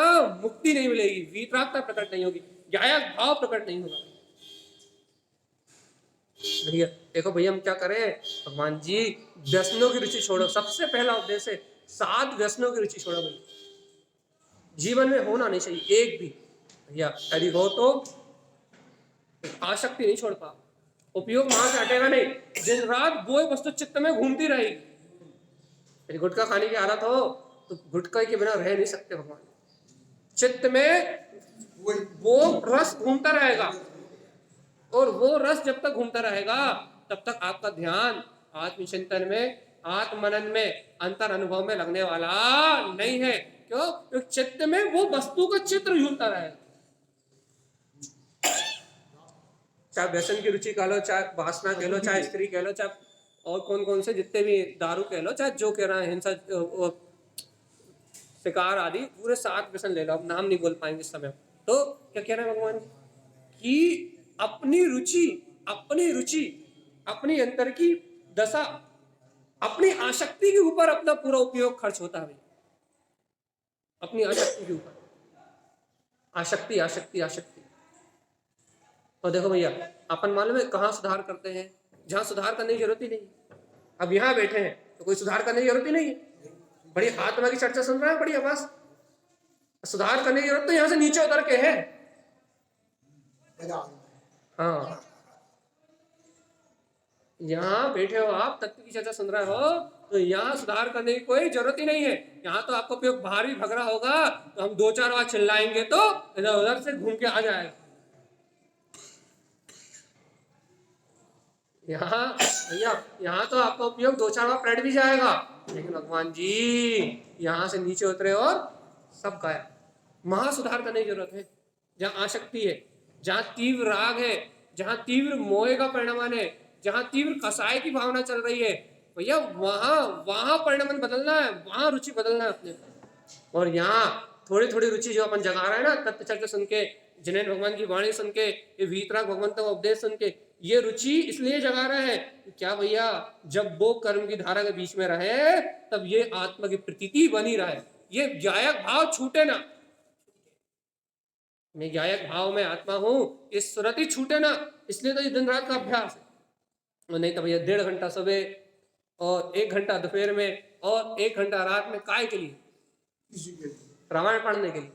मुक्ति नहीं मिलेगी, वीतरागता प्रकट नहीं होगी, ज्ञायक भाव प्रकट नहीं होगा। भैया देखो भैया हम क्या करें? भगवान जी व्यसनों की रुचि छोड़ो, सबसे पहला उपदेश है 7 व्यसनों की रुचि छोड़ो भैया। जीवन में होना नहीं चाहिए एक भी भैया, यदि हो तो आसक्ति नहीं छोड़ पा, उपयोग वहां से हटेगा नहीं, दिन रात वो वस्तु चित्त में घूमती रहेगी। यदि गुटखा खाने की आदत हो तो गुटखा के बिना रह नहीं सकते भगवान। चित्त में वो रस घूमता रहेगा और वो रस जब तक घूमता रहेगा तब तक आपका ध्यान आत्मचिंतन में, आत्मनन में, अंतर अनुभव में लगने वाला नहीं है। क्यों? क्योंकि चित्त में वो वस्तु का चित्र झूलता रहेगा। चाहे व्यसन की रुचि कह लो, चाहे वासना कह लो, चाहे स्त्री कह लो, चाहे और कौन कौन से जितने भी दारू कह लो, चाहे जो कह रहा है हिंसा, शिकार आदि, पूरे 7 व्यसन ले लो, अब नाम नहीं बोल पाएंगे इस समय। तो क्या कह रहे हैं भगवान कि अपनी रुचि, अपनी अंतर की दशा, अपनी आसक्ति के ऊपर अपना पूरा उपयोग खर्च होता है। अपनी आसक्ति के ऊपर, आसक्ति आसक्ति आसक्ति। और देखो भैया अपन मालूम है कहाँ सुधार करते हैं? जहाँ सुधार करने की जरूरत ही नहीं। अब यहाँ बैठे हैं तो कोई सुधार करने की जरूरत ही नहीं है, बड़ी आत्मा की चर्चा सुन रहा है, बढ़िया बस। सुधार करने की जरूरत तो यहाँ से नीचे उतर के है। हाँ यहाँ बैठे हो आप, तत्व की चर्चा सुन रहे हो, तो यहाँ सुधार करने की कोई जरूरत ही नहीं है। यहाँ तो आपको उपयोग भारी भग रहा होगा तो हम 2-4 बार चिल्लाएंगे तो इधर उधर से घूम के आ जाएगा। यहाँ भैया यहाँ तो आपका उपयोग 2-4 बार पलट भी जाएगा, लेकिन भगवान जी यहाँ से नीचे उतरे और सब गायब। महासुधार करने की जरूरत है। जहां आसक्ति है, जहां तीव्र राग है, जहां तीव्र मोह का परिणमन है, जहां तीव्र कसाय की भावना चल रही है, भैया वहां वहां परिणमन बदलना है, वहां रुचि बदलना है अपने को। और यहाँ थोड़ी थोड़ी रुचि जो अपन जगा रहे हैं ना, तत्व चर्चा सुन के, जिनेन भगवान की वाणी सुन के, ये वीतराग भगवंत का उपदेश सुन के, ये रुचि इसलिए जगा रहे हैं क्या भैया, जब वो कर्म की धारा के बीच में रहे तब ये आत्मा की प्रतीति बनी रहे, ये गायक भाव छूटे ना। मैं गायक भाव में आत्मा हूं, ये सुरति छूटे ना, इसलिए तो ये दिन रात का अभ्यास है। और नहीं तो भैया 1.5 घंटा सुबह और 1 घंटा दोपहर में और 1 घंटा रात में, काय के लिए? इसी के लिए रामायण पढ़ने के लिए।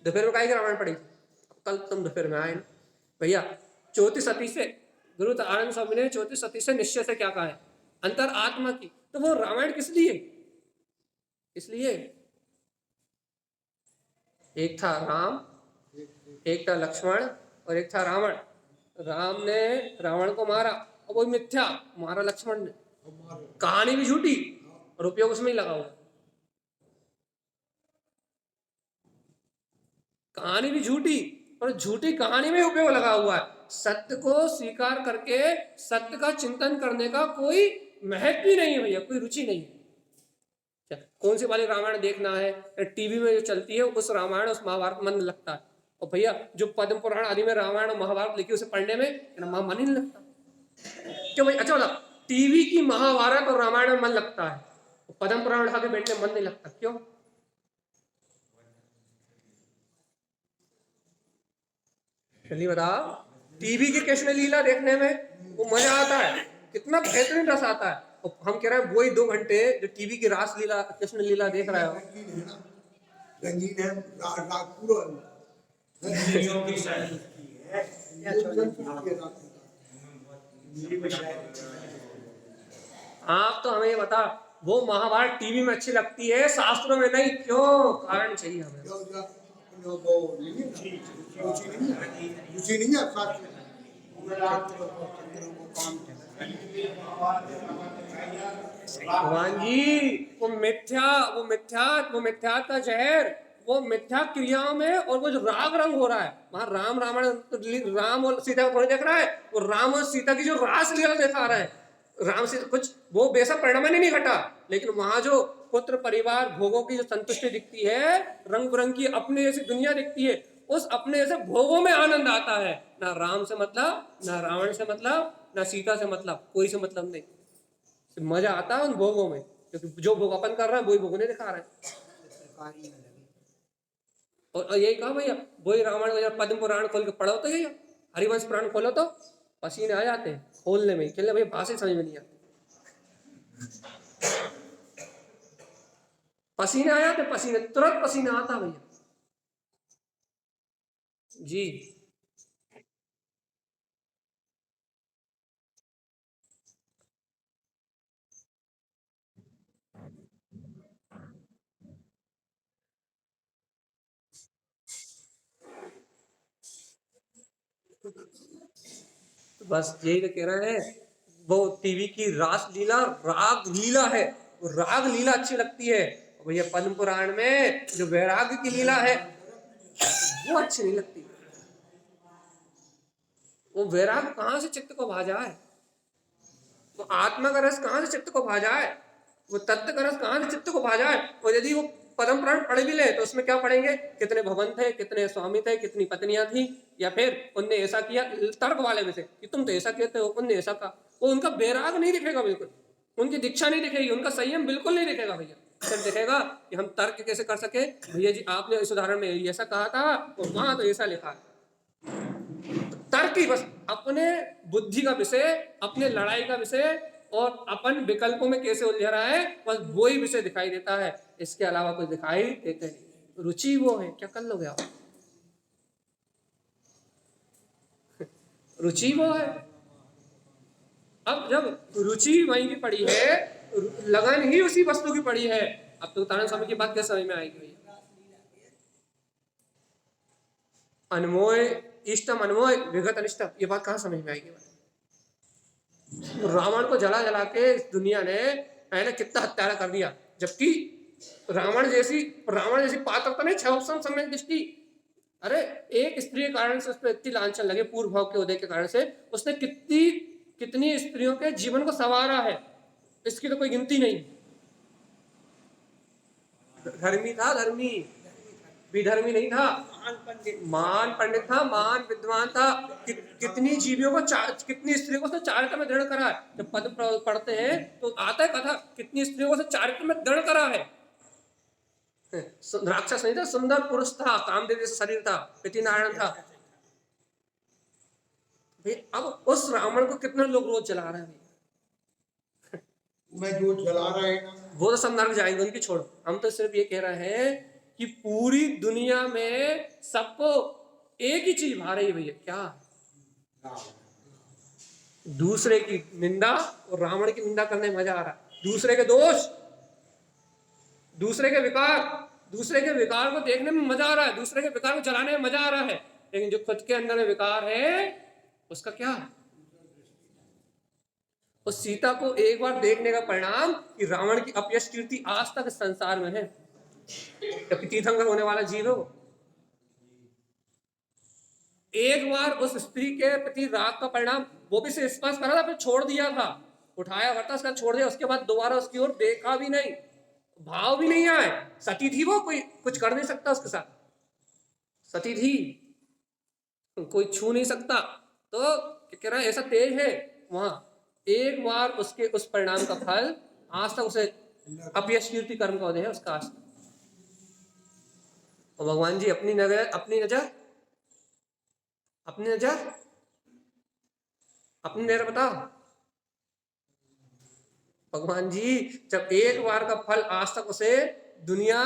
दोपहर में काय के रामायण पढ़ी? कल तुम दोपहर में आए ना भैया। चौथी सती से गुरु आनंद स्वामी ने चौथी सती से निश्चय से क्या कहा है? अंतर आत्मा की। तो वो रामायण किस लिए? इसलिए एक था राम, एक था लक्ष्मण और एक था रावण। राम ने रावण को मारा और वो मिथ्या, मारा लक्ष्मण ने, कहानी भी झूठी और उपयोग उसमें ही लगा हुआ। कहानी भी झूठी और झूठी कहानी में उपयोग लगा हुआ है। सत्य को स्वीकार करके सत्य का चिंतन करने का कोई महत्व ही नहीं है भैया, कोई रुचि नहीं है। कौन सी वाली रामायण देखना है, टीवी में जो चलती है उस रामायण उस महाभारत मन लगता है। और भैया जो पद्म पुराण आदि में रामायण और महाभारत लिखी उसे पढ़ने में मन ही नहीं लगता क्यों भाई? अच्छा मतलब टीवी की महाभारत और रामायण में मन लगता है, पद्म पुराण उठा के बैठने मन नहीं लगता, क्यों? चलिए बताओ। टीवी की कृष्ण लीला देखने में वो मजा आता है, कितना बेहतरीन रस आता है। और हम कह रहे हैं वही 2 घंटे जो टीवी की रास लीला कृष्ण लीला देख रहे हो, रंगीन है, राग पूरा आप तो हमें ये बता, वो महाभारत टीवी में अच्छी लगती है, शास्त्रों में नहीं, क्यों? कारण चाहिए हमें। रुचि नहीं है भगवान जी, वो मिथ्या का जहर, वो मिथ्या क्रियाओं में और वो जो राग रंग हो रहा है वहां, राम रावण, राम और सीता को देख रहा है, वो राम और सीता की जो रास लीला दिखा रहा है, राम से कुछ वो बेशक परिणाम नहीं घटा, लेकिन वहां जो पुत्र परिवार भोगों की जो संतुष्टि दिखती है, रंग बिरंग की अपने जैसी दुनिया दिखती है, उस अपने जैसे भोगों में आनंद आता है। ना राम से मतलब, ना रावण से मतलब, ना सीता से मतलब, कोई से मतलब नहीं। मजा आता है उन भोगों में, क्योंकि जो भोग अपन कर रहे हैं वही भोग नहीं दिखा रहे हैं। और यही कहा भैया, वही रामायण पद्म पुराण खोल के पढ़ो तो यही, हरिवंश पुराण खोलो तो पसीने आ जाते हैं खोलने में, खेलने भैया भाषा समझ में नहीं आती, पसीने आ जाते, पसीने तुरंत पसीना आता भैया जी। तो बस यही तो कह रहे हैं, वो टीवी की रास लीला राग लीला है, वो राग लीला अच्छी लगती है। भैया पद्म पुराण में जो वैराग्य की लीला है वो अच्छी नहीं लगती। वो वैराग्य कहां से चित्त को भा जाए, वो आत्मा का रस कहां से चित्त को भा जाए, वो तत्व का रस कहां से चित्त को भा जाए। और यदि वो पद्म पुराण पढ़ भी ले तो उसमें क्या पढ़ेंगे, कितने भवन थे, कितने स्वामी थे, कितनी पत्नियां थी, या फिर उनने ऐसा किया, तर्क वाले में से कि तुम तो ऐसा कहते हो, उनने ऐसा कहा। वो उनका वैराग नहीं दिखेगा, बिल्कुल उनकी दीक्षा नहीं दिखेगी, उनका संयम बिल्कुल नहीं दिखेगा भैया। सिर्फ दिखेगा कि हम तर्क कैसे कर सके, भैया जी आपने इस उदाहरण में ऐसा कहा था और वहां तो ऐसा लिखा है। तर्क ही बस अपने बुद्धि का विषय, अपने लड़ाई का विषय, और अपन विकल्पों में कैसे उलझ रहा है, बस वो ही विषय दिखाई देता है, इसके अलावा कुछ दिखाई देते नहीं। रुचि वो है, क्या कर लोगे आप? रुचि वो है। अब जब रुचि वहीं की पड़ी है, लगन ही उसी वस्तु की पड़ी है, अब तो तारण स्वामी की बात कैसे समझ में आएगी? अनमोय इष्टम अनमोय विगत अनिष्टम, ये बात कहाँ समझ में आएगी? रावण को जला जला के इस दुनिया ने पहले कितना हत्यारा कर दिया, जबकि रावण जैसी पात्रता नहीं, क्षमस्वम सम्यक दृष्टि। अरे एक स्त्री के कारण से उस पर इतनी लांछन लगे, पूर्व भाव के उदय के कारण से उसने कितनी स्त्रियों के जीवन को संवारा है, इसकी तो कोई गिनती नहीं। धर्मी था, धर्मी, विधर्मी नहीं था, महान पंडित, महान पंडित था, महान विद्वान था। कितनी जीवियों को, कितनी स्त्रियों को उसने चारित्र में दृढ़ करा है। जब पद पढ़ते हैं तो आता है कथा, कितनी स्त्रियों को उसने चारित्र में दृढ़ करा है। राक्षस नहीं था, सुंदर पुरुष था, कामदेव जैसा शरीर था, पिति नारायण था। भाई अब उस रावण को कितने लोग रोज जला रहे हैं, मैं जो जला रहे हैं ना, वो तो सब नरक जाएंगे, उनकी छोड़ो। हम तो सिर्फ ये कह रहे हैं कि पूरी दुनिया में सबको एक ही चीज भा रही है भैया, क्या? दूसरे की निंदा, और रावण की निंदा करने में मजा आ रहा है। दूसरे के दोष, दूसरे के विकार को देखने में मजा आ रहा है, दूसरे के विकार को जलाने में मजा आ रहा है। लेकिन जो खुद के अंदर में विकार है उसका क्या? उस सीता को एक बार देखने का परिणाम कि रावण की अपयश कीर्ति आज तक संसार में है। तीर्थंकर होने वाला जीव हो, एक बार उस स्त्री के प्रति राग का परिणाम, वो भी से स्पर्श करा था, फिर छोड़ दिया था, उठाया भरता, उसका छोड़ दिया, उसके बाद दोबारा उसकी ओर देखा भी नहीं, भाव भी नहीं आए। सती थी वो, कोई कुछ कर नहीं सकता उसके साथ, सती थी, कोई छू नहीं सकता। तो कह रहा है ऐसा तेज है वहां। एक बार उसके उस परिणाम का फल आज तक उसे अपयश कीर्ति कर्म का उदय है उसका आज तक। और भगवान जी अपनी नजर बताओ, भगवान जी जब एक बार का फल आज तक उसे दुनिया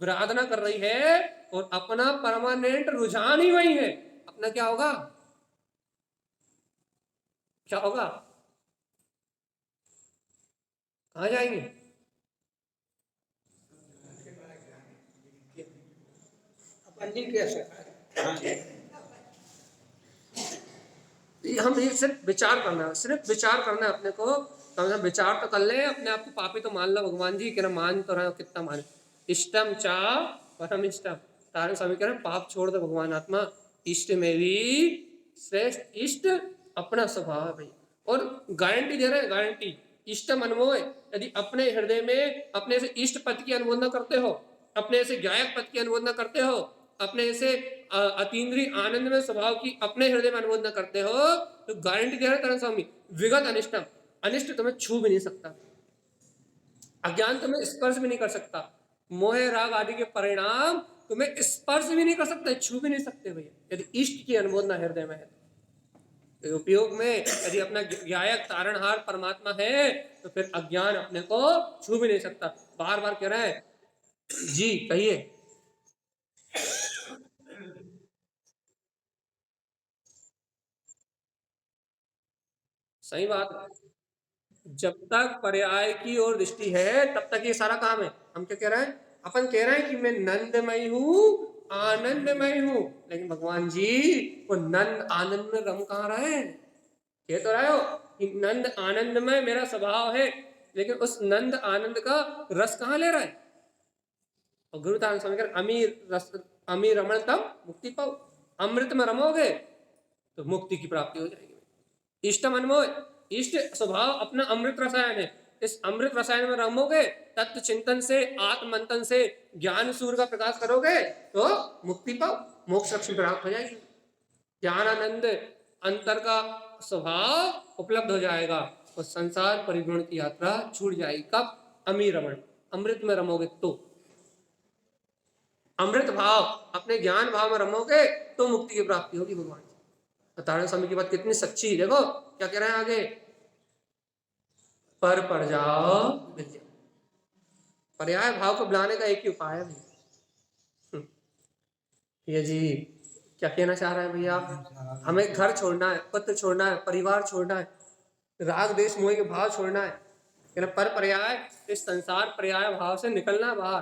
विराधना कर रही है और अपना परमानेंट रुझान ही वही है, अपना क्या होगा? कहां जाएंगे? अपन नहीं कह सकते। हम ये सिर्फ विचार करना है अपने को। तो विचार तो कर ले, अपने आप को पापी तो मान लो भगवान जी, कह रहे मान तो रहे हो, कितना मान। इष्टम चा परम इष्टम, तारण स्वामी कह रहे पाप छोड़ दो भगवान आत्मा, इष्ट में भी श्रेष्ठ इष्ट अपना स्वभाव है भाई। और गारंटी दे रहे हैं, गारंटी, इष्ट मनमोह। यदि अपने हृदय में अपने से इष्ट पद की अनुमोदना करते हो, अपने से गायक पद की अनुमोदना करते हो, अपने से अतीन्द्रिय आनंद में स्वभाव की अपने हृदय में अनुमोदना करते हो, तो गारंटी दे रहे हैं तारण स्वामी, विगत अनिष्टम, अनिष्ट तुम्हें छू भी नहीं सकता, अज्ञान तुम्हें स्पर्श भी नहीं कर सकता, मोह राग आदि के परिणाम तुम्हें स्पर्श भी नहीं कर सकते, छू भी नहीं सकते भैया, यदि इष्ट की अनुमोदना हृदय में है। तो उपयोग में यदि अपना गायक तारणहार परमात्मा है तो फिर अज्ञान अपने को छू भी नहीं सकता। बार बार कह रहे हैं जी, कहिए। सही बात है, जब तक पर्याय की ओर दृष्टि है तब तक ये सारा काम है। हम क्या कह रहे हैं? अपन कह रहे हैं कि मैं नंदमय हूं, आनंदमय हूं, लेकिन भगवान जी वो नंद आनंद में रम कहाँ रहे? कह तो रहे हो कि नंद आनंद में मेरा स्वभाव है, लेकिन उस नंद आनंद का रस कहाँ ले रहा है? और गुरु तारण स्वामी अमीर रमण तब मुक्ति पाओ, अमृत में रमोगे तो मुक्ति की प्राप्ति हो जाएगी। इष्ट मनमोह, इष्ट स्वभाव अपना अमृत रसायन है, इस अमृत रसायन में रमोगे, तत्व चिंतन से, आत्मंथन से ज्ञान सूर्य का प्रकाश करोगे तो मुक्ति पाओ, मोक्ष लक्ष्मी प्राप्त हो जाएगी। ज्ञानानंद अंतर का स्वभाव उपलब्ध हो जाएगा और संसार परिभ्रमण की यात्रा छूट जाएगी। कब? अमीर रमण, अमृत में रमोगे तो, अमृत भाव अपने ज्ञान भाव में रमोगे तो मुक्ति की प्राप्ति होगी। भगवान तारण स्वामी की बात कितनी सच्ची है, देखो क्या कह रहे हैं आगे, पर जाओ विद्या। पर्याय भाव को बुलाने का एक ही उपाय है भैया जी। क्या कहना चाह रहे हैं भैया? हमें घर छोड़ना है, पुत्र छोड़ना है, परिवार छोड़ना है, राग देश मोह के भाव छोड़ना है, पर पर्याय इस संसार पर्याय भाव से निकलना बाहर।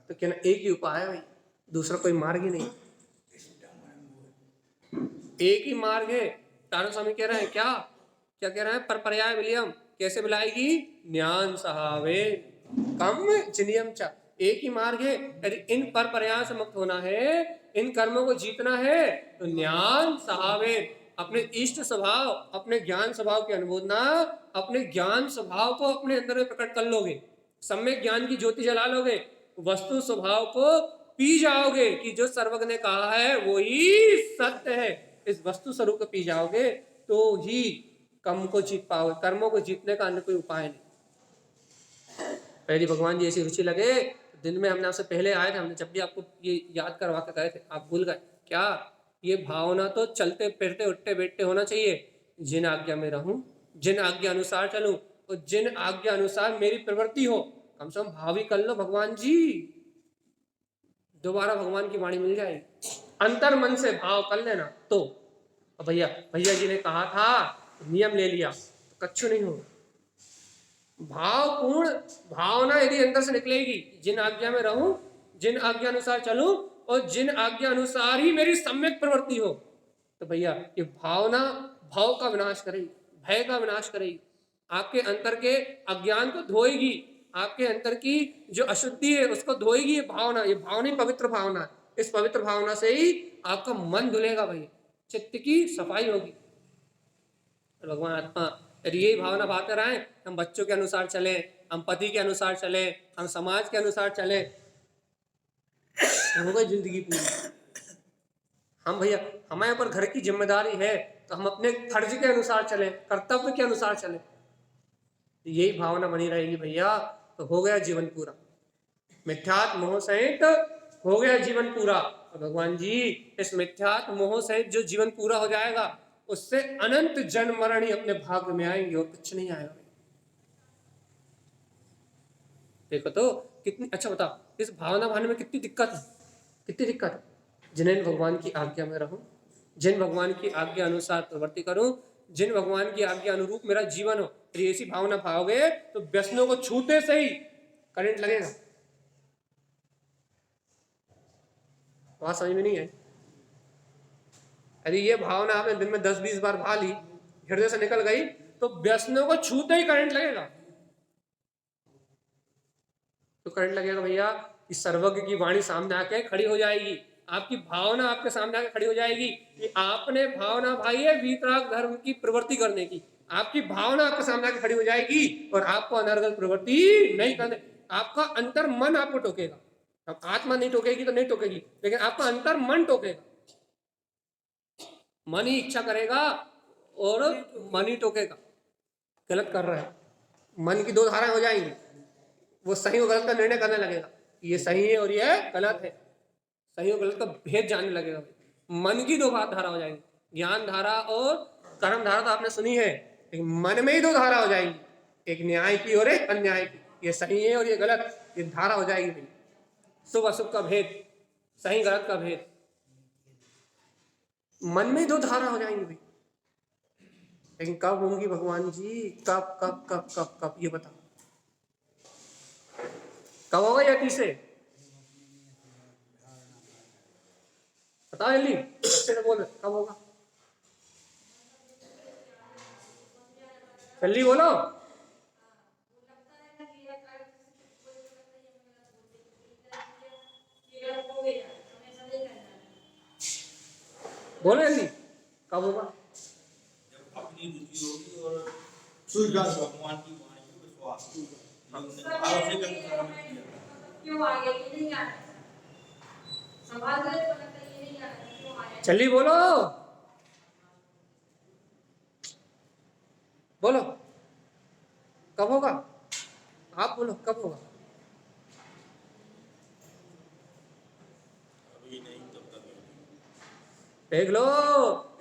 तो कहना एक ही उपाय है भाई, दूसरा कोई मार्ग ही नहीं, एक ही मार्ग है। तारण स्वामी कह रहे हैं क्या कह रहे हैं? पर पर्याय विलियम कैसे बुलाएगी? ज्ञान सहावे, कम जिनियम च, एक ही मार्ग है। यदि इन पर प्रयास मुक्त होना है, इन कर्मों को जीतना है, तो ज्ञान सहावेद, अपने इष्ट स्वभाव, अपने ज्ञान स्वभाव की अनुमोदना, अपने ज्ञान स्वभाव को अपने अंदर में प्रकट कर लोगे, सम्यक ज्ञान की ज्योति जला लोगे, वस्तु स्वभाव को पी जाओगे कि जो सर्वज्ञ ने कहा है वो ही सत्य है। इस वस्तु स्वरूप को पी जाओगे तो ही कर्म को जीत पाओगे। कर्मों को जीतने का अन्य कोई उपाय नहीं। पहले भगवान जी ऐसी रुचि लगे, दिन में हमने आपसे पहले आए थे, हमने जब भी आपको ये याद करवा के गए थे, आप भूल गए क्या? ये भावना तो चलते फिरते उठते बैठते होना चाहिए। जिन आज्ञा में रहूं, जिन आज्ञा अनुसार चलूं और जिन आज्ञा अनुसार मेरी प्रवृत्ति हो, कम से कम भाव ही कर लो भगवान जी, दोबारा भगवान की वाणी मिल जाएगी। अंतर मन से भाव कर लेना तो। भैया भैया जी ने कहा था, नियम ले लिया तो कच्छु नहीं होगा। भावपूर्ण भावना यदि अंदर से निकलेगी, जिन आज्ञा में रहूं, जिन आज्ञा अनुसार चलूं और जिन आज्ञा अनुसार ही मेरी सम्यक प्रवृत्ति हो, तो भैया ये भावना भाव का विनाश करेगी, भय का विनाश करेगी, आपके अंतर के अज्ञान को धोएगी, आपके अंतर की जो अशुद्धि है उसको धोएगी। ये भावना ही पवित्र भावना है। इस पवित्र भावना से ही आपका मन धुलेगा भैया, चित्त की सफाई होगी। भगवान आत्मा यदि यही भावना भाते रहे, हम बच्चों के अनुसार चले, हम पति के अनुसार चले, हम समाज के अनुसार चले, हो गई जिंदगी पूरी। हम भैया हमारे ऊपर घर की जिम्मेदारी है तो हम अपने फर्ज के अनुसार चले, कर्तव्य के अनुसार चले, यही भावना बनी रहेगी भैया, तो हो गया जीवन पूरा। मिथ्यात्व मोह सहित हो गया जीवन पूरा। तो भगवान जी इस मिथ्यात्व मोह सहित जो जीवन पूरा हो जाएगा, उससे अनंत जन्म मरण ही अपने भाग्य में आएंगे और कुछ नहीं आएगा। देखो तो कितनी अच्छा बताओ, इस भावना भाने में कितनी दिक्कत है, कितनी दिक्कत है। जिन्हें भगवान की आज्ञा में रहूं, जिन भगवान की आज्ञा अनुसार प्रवृत्ति करूं, जिन भगवान की आज्ञा अनुरूप मेरा जीवन हो, ऐसी भावना पाओगे तो व्यसनों को छूते से ही करंट लगेगा। बात समझ में नहीं है? यदि ये भावना आपने दिन में 10-20 बार भा ली, हृदय से निकल गई, तो व्यसनों को छूते ही करंट लगेगा। तो करंट लगेगा भैया, इस सर्वज्ञ की वाणी सामने आके खड़ी हो जाएगी, आपकी भावना आपके सामने आके खड़ी हो जाएगी कि आपने भावना भाई है वीतराग धर्म की प्रवृत्ति करने की, आपकी भावना आपके सामने आके खड़ी हो जाएगी और आपको अनर्गल प्रवृत्ति नहीं करने। आपका अंतर मन आपको टोकेगा। अब आत्मा नहीं टोकेगी तो नहीं टोकेगी, लेकिन आपका अंतर मन टोकेगा। मन ही इच्छा करेगा और मन ही टोकेगा, गलत कर रहा है। मन की दो धाराएं हो जाएंगी, वो सही और गलत का निर्णय करने लगेगा, ये सही है और ये गलत है, सही और गलत का भेद जानने लगेगा। मन की दो धारा हो जाएंगी, ज्ञान धारा और कर्म धारा तो आपने सुनी है, लेकिन मन में ही दो धारा हो जाएगी, एक न्याय की और एक अन्याय की, ये सही है और ये गलत, ये धारा हो जाएगी भाई। शुभ अशुभ का भेद, सही गलत का भेद, मन में दो धारा हो जाएंगी भाई। लेकिन कब होंगी भगवान जी? कब कब कब कब कब ये बताओ, कब होगा ये तीसरे? बताओ जल्दी, अच्छे से बोल, कब होगा? जल्दी बोलो। बोलो जल्दी, कब होगा? जब अपनी रुचि होगी और स्वीकार भगवान की वाणी को विश्वास, हमने भाव से कर्म किया। क्यों आगे ये नहीं आ रहा? संभाल ले तो लगता है ये नहीं आ रहा, क्यों आया? जल्दी बोलो, बोलो कब होगा? आप बोलो कब होगा? अभी नहीं तब तक नहीं। देख लो,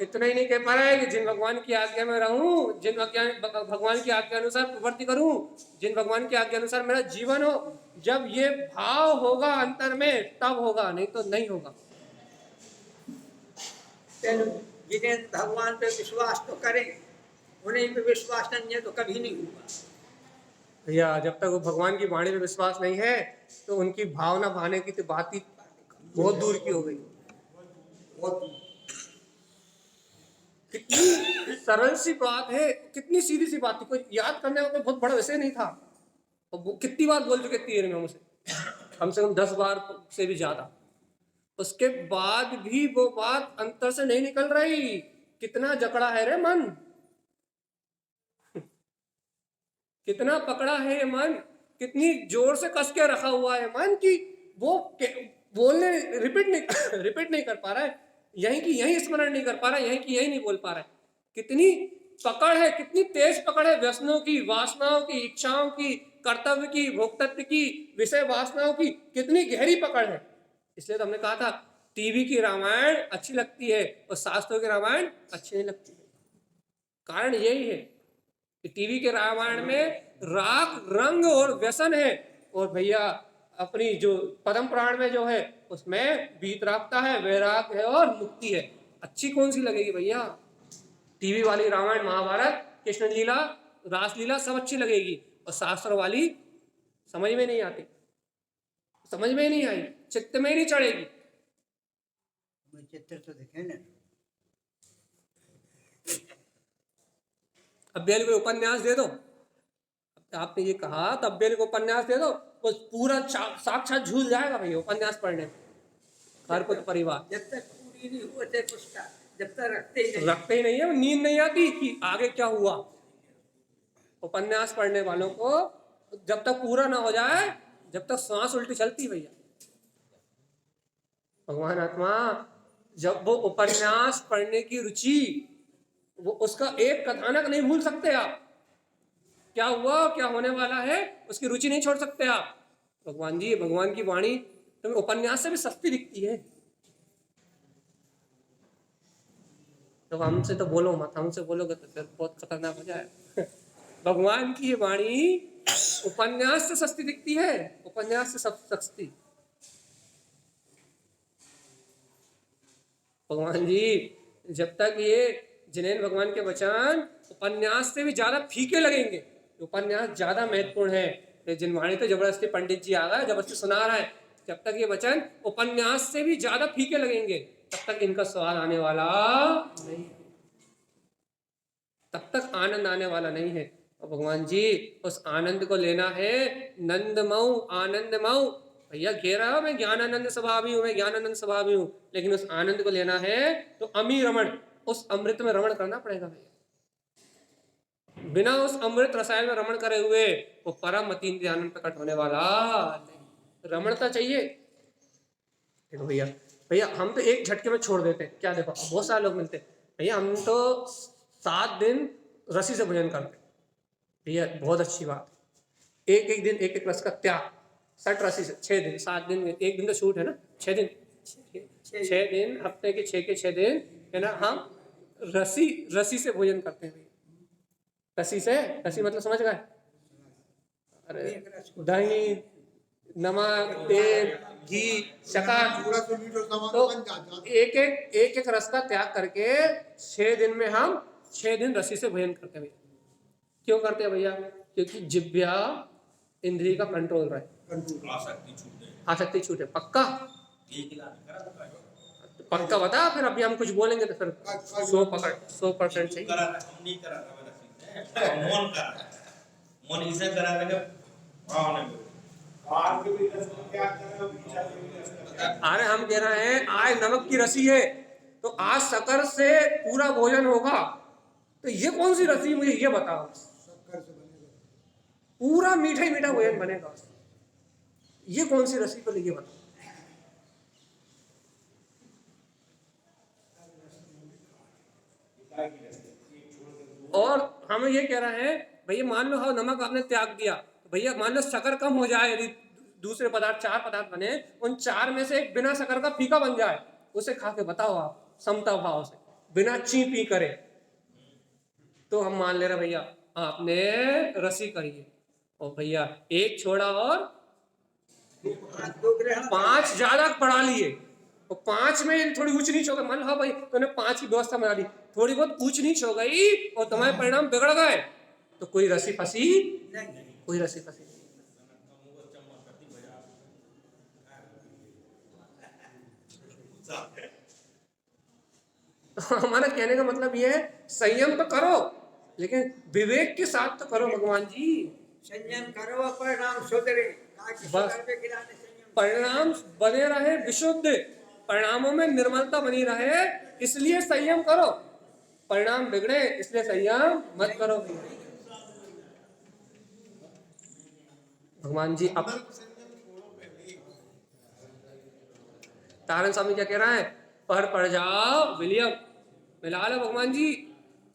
इतना ही नहीं कह पा रहे कि जिन भगवान की आज्ञा में रहूं, जिन भगवान की आज्ञा अनुसार प्रवृत्ति करूं, जिन भगवान की आज्ञा अनुसार मेरा जीवन हो, जब ये भाव होगा अंतर में तब होगा, नहीं तो नहीं होगा। जिन्हें भगवान पे विश्वास तो करें, उन्हीं पे विश्वास नहीं है तो कभी नहीं होगा भैया। जब तक वो भगवान की वाणी में विश्वास नहीं है तो उनकी भावना भाने की तो बात ही बहुत दूर की हो गई। कितनी सरल सी बात है, कितनी सीधी सी बात थी, कोई याद करने का कोई बहुत बड़ा विषय नहीं था। और वो कितनी बार बोल चुके तीर में मुझसे, कम से कम 10 बार से भी ज्यादा। उसके बाद भी वो बात अंतर से नहीं निकल रही। कितना जकड़ा है रे मन, कितना पकड़ा है ये मन, कितनी जोर से कस के रखा हुआ है मन कि वो बोलने रिपीट नहीं कर पा रहा है, यहीं की यहीं स्मरण नहीं कर पा रहा है, यहीं की यहीं नहीं बोल पा रहा है। कितनी पकड़ है, कितनी तेज पकड़ है व्यसनों की, वासनाओं की, इच्छाओं की, कर्तव्य की, भोक्तत्व की, विषय वासनाओं की, कितनी गहरी पकड़ है। इसलिए तो हमने कहा था टीवी की रामायण अच्छी लगती है और शास्त्रों की रामायण अच्छी नहीं लगती है। कारण यही है कि टीवी के रामायण में राग, रंग और व्यसन है, और भैया अपनी जो पद्म पुराण में जो है उसमें वीतरागता है, वैराग है और मुक्ति है। अच्छी कौन सी लगेगी भैया? टीवी वाली रामायण, महाभारत, कृष्ण लीला, रासलीला सब अच्छी लगेगी, और शास्त्र वाली समझ में नहीं आती, समझ में नहीं आई, चित्त में नहीं चढ़ेगी। चित्र तो देखे ना, अब बेल को उपन्यास दे दो, आपने ये कहा तो अब बेल को उपन्यास दे दो, वो पूरा साक्षात झूल जाएगा भैया उपन्यास पढ़ने में, हर कुछ परिवार। जब तक पूरी नहीं हुए थे उसका, जब तक रखते ही नहीं है, नींद नहीं आती कि आगे क्या हुआ। उपन्यास पढ़ने वालों को जब तक पूरा ना हो जाए, जब तक सांस उल्टी चलती भैया। भगवान आत्मा जब वो उपन्यास पढ़ने की रुचि, वो उसका एक कथानक नहीं भूल सकते आप, क्या हुआ क्या होने वाला है, उसकी रुचि नहीं छोड़ सकते आप। भगवान जी, भगवान की वाणी तुम्हें उपन्यास से भी सस्ती दिखती है, तो हमसे तो बोलो मत, हमसे बोलोगे तो फिर बहुत खतरनाक हो जाए। भगवान की ये वाणी उपन्यास से सस्ती दिखती है, उपन्यास से सब सस्ती। भगवान जी जब तक ये जिनेन भगवान के वचन उपन्यास से भी ज्यादा फीके लगेंगे, उपन्यास ज्यादा महत्वपूर्ण है, जिनवाणी तो जबरदस्ती पंडित जी आ गए जबरदस्ती सुना रहा है, जब तक ये वचन उपन्यास से भी ज्यादा फीके लगेंगे तब तक इनका स्वाद आने वाला नहीं, तब तक आनंद आने वाला नहीं है। और भगवान जी उस आनंद को लेना है, नंदमऊ आनंदमऊ। भैया कह रहा मैं ज्ञानानंद स्वभावी हूं, मैं ज्ञानानंद स्वभावी हूं, लेकिन उस आनंद को लेना है तो अमी रमण, उस अमृत में रमण करना पड़ेगा भैया। बिना उस अमृत रसायन में रमण करे हुए वो परम अतीन्द्रिय आनंद प्रकट होने वाला नहीं। रमणता चाहिए। देखो भैया, भैया हम तो एक झटके में छोड़ देते हैं क्या, देखो बहुत सारे लोग मिलते हैं, भैया हम तो 7 दिन रसी से भोजन करते, भैया बहुत अच्छी बात, एक एक दिन एक एक रस का त्याग, 60 रसी से 6 दिन 7 दिन, एक दिन तो छूट है ना, 6 दिन 6 दिन, हफ्ते के 6 दिन है ना, हम रसी से भोजन करते हैं। रसी से, रसी मतलब समझ गए, अरे दही, नमक, तेल, घी, शक्कर, पूरा तो लीटर सामान तो बन जाता। एक एक रस का त्याग करके 6 दिन में हम 6 दिन रसी से भोजन करते हैं। क्यों करते हैं भैया? क्योंकि जिह्वा इंद्रिय का कंट्रोल रहे, आसक्ति छूटे। पक्का पक्का बता, फिर अभी हम कुछ बोलेंगे तो फिर 100% सही। मन इसे करा था भाव नहीं। अरे हम कह रहे हैं आज नमक की रसी है तो आज शक्कर से पूरा भोजन होगा, तो ये कौन सी रसी, मुझे ये बताओ। पूरा मीठा ही मीठा भोजन बनेगा, ये कौन सी रसी, पर ये बताओ। और हम ये कह रहे हैं भैया मान लो हाँ नमक आपने त्याग दिया, भैया मान लो शक्कर कम हो जाए, यदि दूसरे पदार्थ 4 पदार्थ बने, उन 4 में से एक बिना शक्कर का फीका बन जाए, उसे खा के बताओ आप समता भाव से, बिना ची पी करे, तो हम मान ले रहे भैया आपने रसी करी है। और भैया एक छोड़ा और 5 ज्यादा बढ़ा लिए, और 5 में थोड़ी ऊंच नीच हो गई, मान लो हाँ भाई तूने 5 की व्यवस्था बना दी, थोड़ी बहुत ऊंच नीच हो गई और तुम्हारे परिणाम बिगड़ गए, तो कोई रसी फंसी नहीं, कोई रसी फंसी नहीं। हमारा कहने का मतलब ये है संयम तो करो, लेकिन विवेक के साथ तो करो भगवान जी, संयम करो परिणाम सुधरे ताकि बस। सुधर पे गिराने संयम परिणाम बने रहे विशुद्ध, परिणामों में निर्मलता बनी रहे, इसलिए संयम करो। परिणाम बिगड़े इसलिए संयम मत करो। भगवान जी अब तारण स्वामी क्या कह रहा है, पढ़ जाओ विलियम, मिला लो भगवान जी,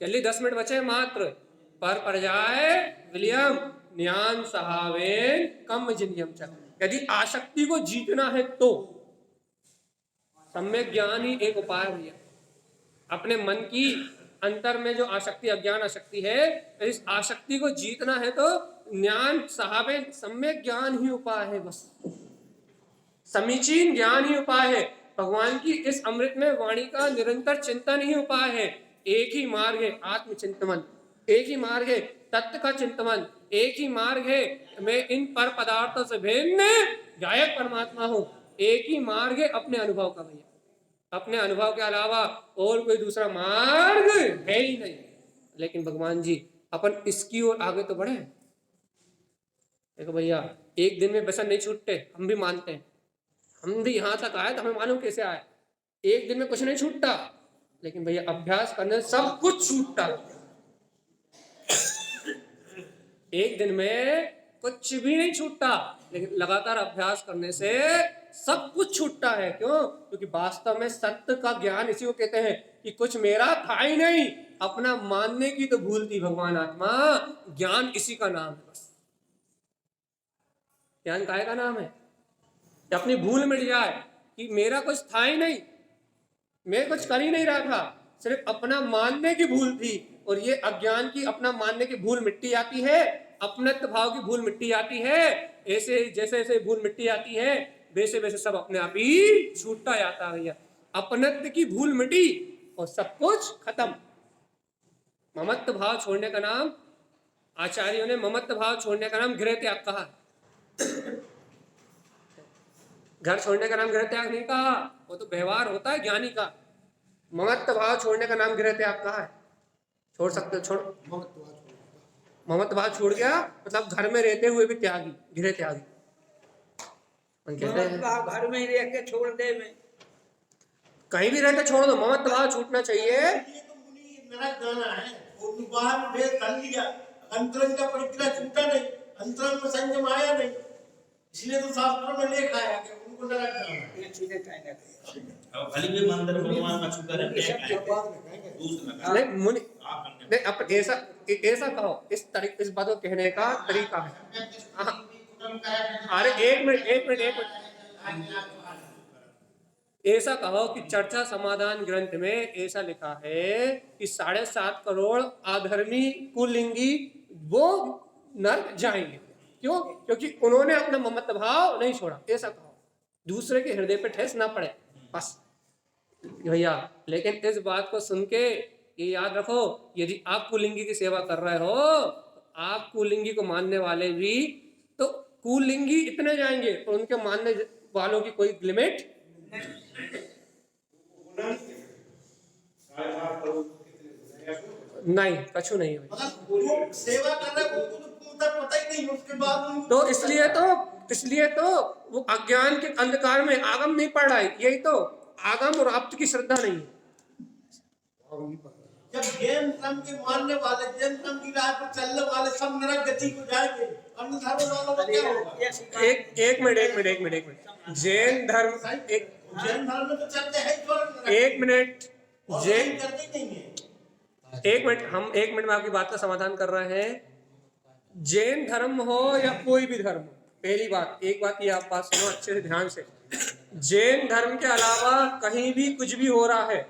जल्दी 10 मिनट बचे हैं मात्र। पढ़ जाए विलियम, ज्ञान सहावेन कम जिनियम च। यदि आसक्ति को जीतना है तो सम्यक ज्ञान ही एक उपाय है भैया। अपने मन की अंतर में जो आसक्ति अज्ञान आसक्ति है, इस आसक्ति को जीतना है तो ज्ञान सहावेन सम्यक ज्ञान ही उपाय है, बस समीचीन ज्ञान ही उपाय है। भगवान की इस अमृत में वाणी का निरंतर चिंतन ही उपाय है। एक ही मार्ग है आत्मचिंतन, एक ही मार्ग है तत्व का चिंतन, एक ही मार्ग है मैं इन पर पदार्थों से भिन्न गायक परमात्मा हूं। एक ही मार्ग है अपने अनुभव का भैया, अपने अनुभव के अलावा और कोई दूसरा मार्ग है ही नहीं। लेकिन भगवान जी अपन इसकी ओर आगे तो बढ़े। देखो भैया, एक दिन में व्यसन नहीं छूटते, हम भी मानते हैं, हम भी यहां तक आए तो हमें मालूम कैसे आए। एक दिन में कुछ नहीं छूटता, लेकिन भैया अभ्यास करने से सब कुछ छूटता है। एक दिन में कुछ भी नहीं छूटता, लेकिन लगातार अभ्यास करने से सब कुछ छूटता है। क्यों? क्योंकि वास्तव में सत्य का ज्ञान इसी को कहते हैं कि कुछ मेरा था ही नहीं, अपना मानने की तो भूल थी भगवान आत्मा। ज्ञान इसी का नाम है, बस ज्ञान काय का नाम है कि अपनी भूल मिट जाए कि मेरा कुछ था ही नहीं, मैं कुछ कर ही नहीं रहा था, सिर्फ अपना मानने की भूल थी। और ये अज्ञान की अपना मानने की भूल मिट्टी जाती है, अपनत्व भाव की भूल मिट्टी जाती है। ऐसे जैसे जैसे भूल मिट्टी जाती है वैसे वैसे सब अपने आप ही छूटता जाता है भैया। अपनत्व की भूल मिटी और सब कुछ खत्म। ममत्व भाव छोड़ने का नाम, आचार्यों ने ममत्व भाव छोड़ने का नाम गृह त्याग कहा। घर छोड़ने का नाम गृह त्याग नहीं कहा, वो तो व्यवहार होता है ज्ञानी का। ममत्व भाव छोड़ने का नाम गृह त्याग कहा है। छोड़ सकते हो, छोड़। ममत्व भाव छोड़ गया मतलब घर में रहते हुए भी त्यागी, गृह त्यागी कहते हैं। घर में ही रह के छोड़ दे में कहीं भी रहते छोड़ दो, ममत्व भाव छूटना चाहिए। ये तो मुनि नरक जाना है, और बाहर भेद कर लिया, अंतरंग का परिक्रिया छूटा नहीं, अंतरंग में संयम आया नहीं, इसलिए तो शास्त्रों में लिखा है कि उनको नरक जाना है। ये चीजें कहीं ना कहीं अब खाली भी मंदिर भगवान का छुकर है, क्या है? बाद में कहेंगे। दूसरा नहीं मुनि, आप करने नहीं अब ऐसा कहो, इस बात को कहने का तरीका है। हाँ, अरे एक मिनट ऐसा कहो कि चर्चा समाधान ग्रंथ में ऐसा लिखा है कि 7.5 करोड़ अधर्मी कुलिंगी वो नरक जाएंगे। क्यों? क्योंकि उन्होंने अपना ममत्व भाव नहीं छोड़ा। ऐसा कहो, दूसरे के हृदय पे ठेस ना पड़े, बस भैया। लेकिन इस बात को सुन के ये याद रखो, यदि आप कुलिंगी की सेवा कर रहे हो, आप कुलिंगी को मानने वाले भी तो कुलिंगी इतने जाएंगे और उनके मानने वालों की कोई लिमिट नहीं, कछु नहीं है। मतलब जो सेवा कर रहे हैं उनको तो पूरा पता ही नहीं, उसके बाद उनको तो इसलिए तो वो अज्ञान के अंधकार में आगम नहीं पड़ रहा है। यही तो आगम और आप्त की श्रद्धा नहीं है। जब जैन धर्म के मानने वाले, जैन धर्म की राह पर चलने वाले सब नरक गति को जाएंगे, अन्य धर्म वालों का क्या होगा? एक मिनट जैन धर्म जैन धर्म में तो चलते हैं ही स्वर्ग नरक। एक मिनट और जैन नहीं करते ही नहीं है। हम 1 मिनट में आपकी बात का समाधान कर रहे हैं। जैन धर्म हो या कोई भी धर्म हो, पहली बात, एक बात ये आप बात सुनो अच्छे से ध्यान से। जैन धर्म के अलावा कहीं भी कुछ भी हो रहा है,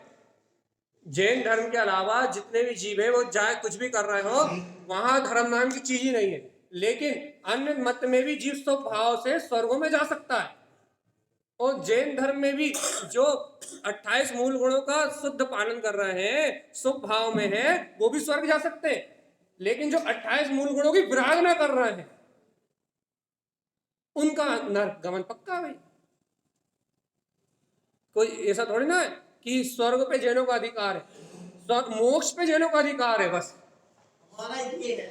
जैन धर्म के अलावा जितने भी जीव है वो चाहे कुछ भी कर रहे हो, वहां धर्म नाम की चीज ही नहीं है। लेकिन अन्य मत में भी जीव स्वभाव से स्वर्गों में जा सकता है। और जैन धर्म में भी जो 28 मूल गुणों का शुद्ध पालन कर रहे हैं, शुभ भाव में है, वो भी स्वर्ग जा सकते हैं। लेकिन जो 28 मूल गुणों की विरागना कर रहे हैं, उनका नरक गमन पक्का है। कोई ऐसा थोड़ी ना है कि स्वर्ग पे जैनों का अधिकार है, स्वर्ग मोक्ष पे जैनों का अधिकार है। बस हमारा ये है,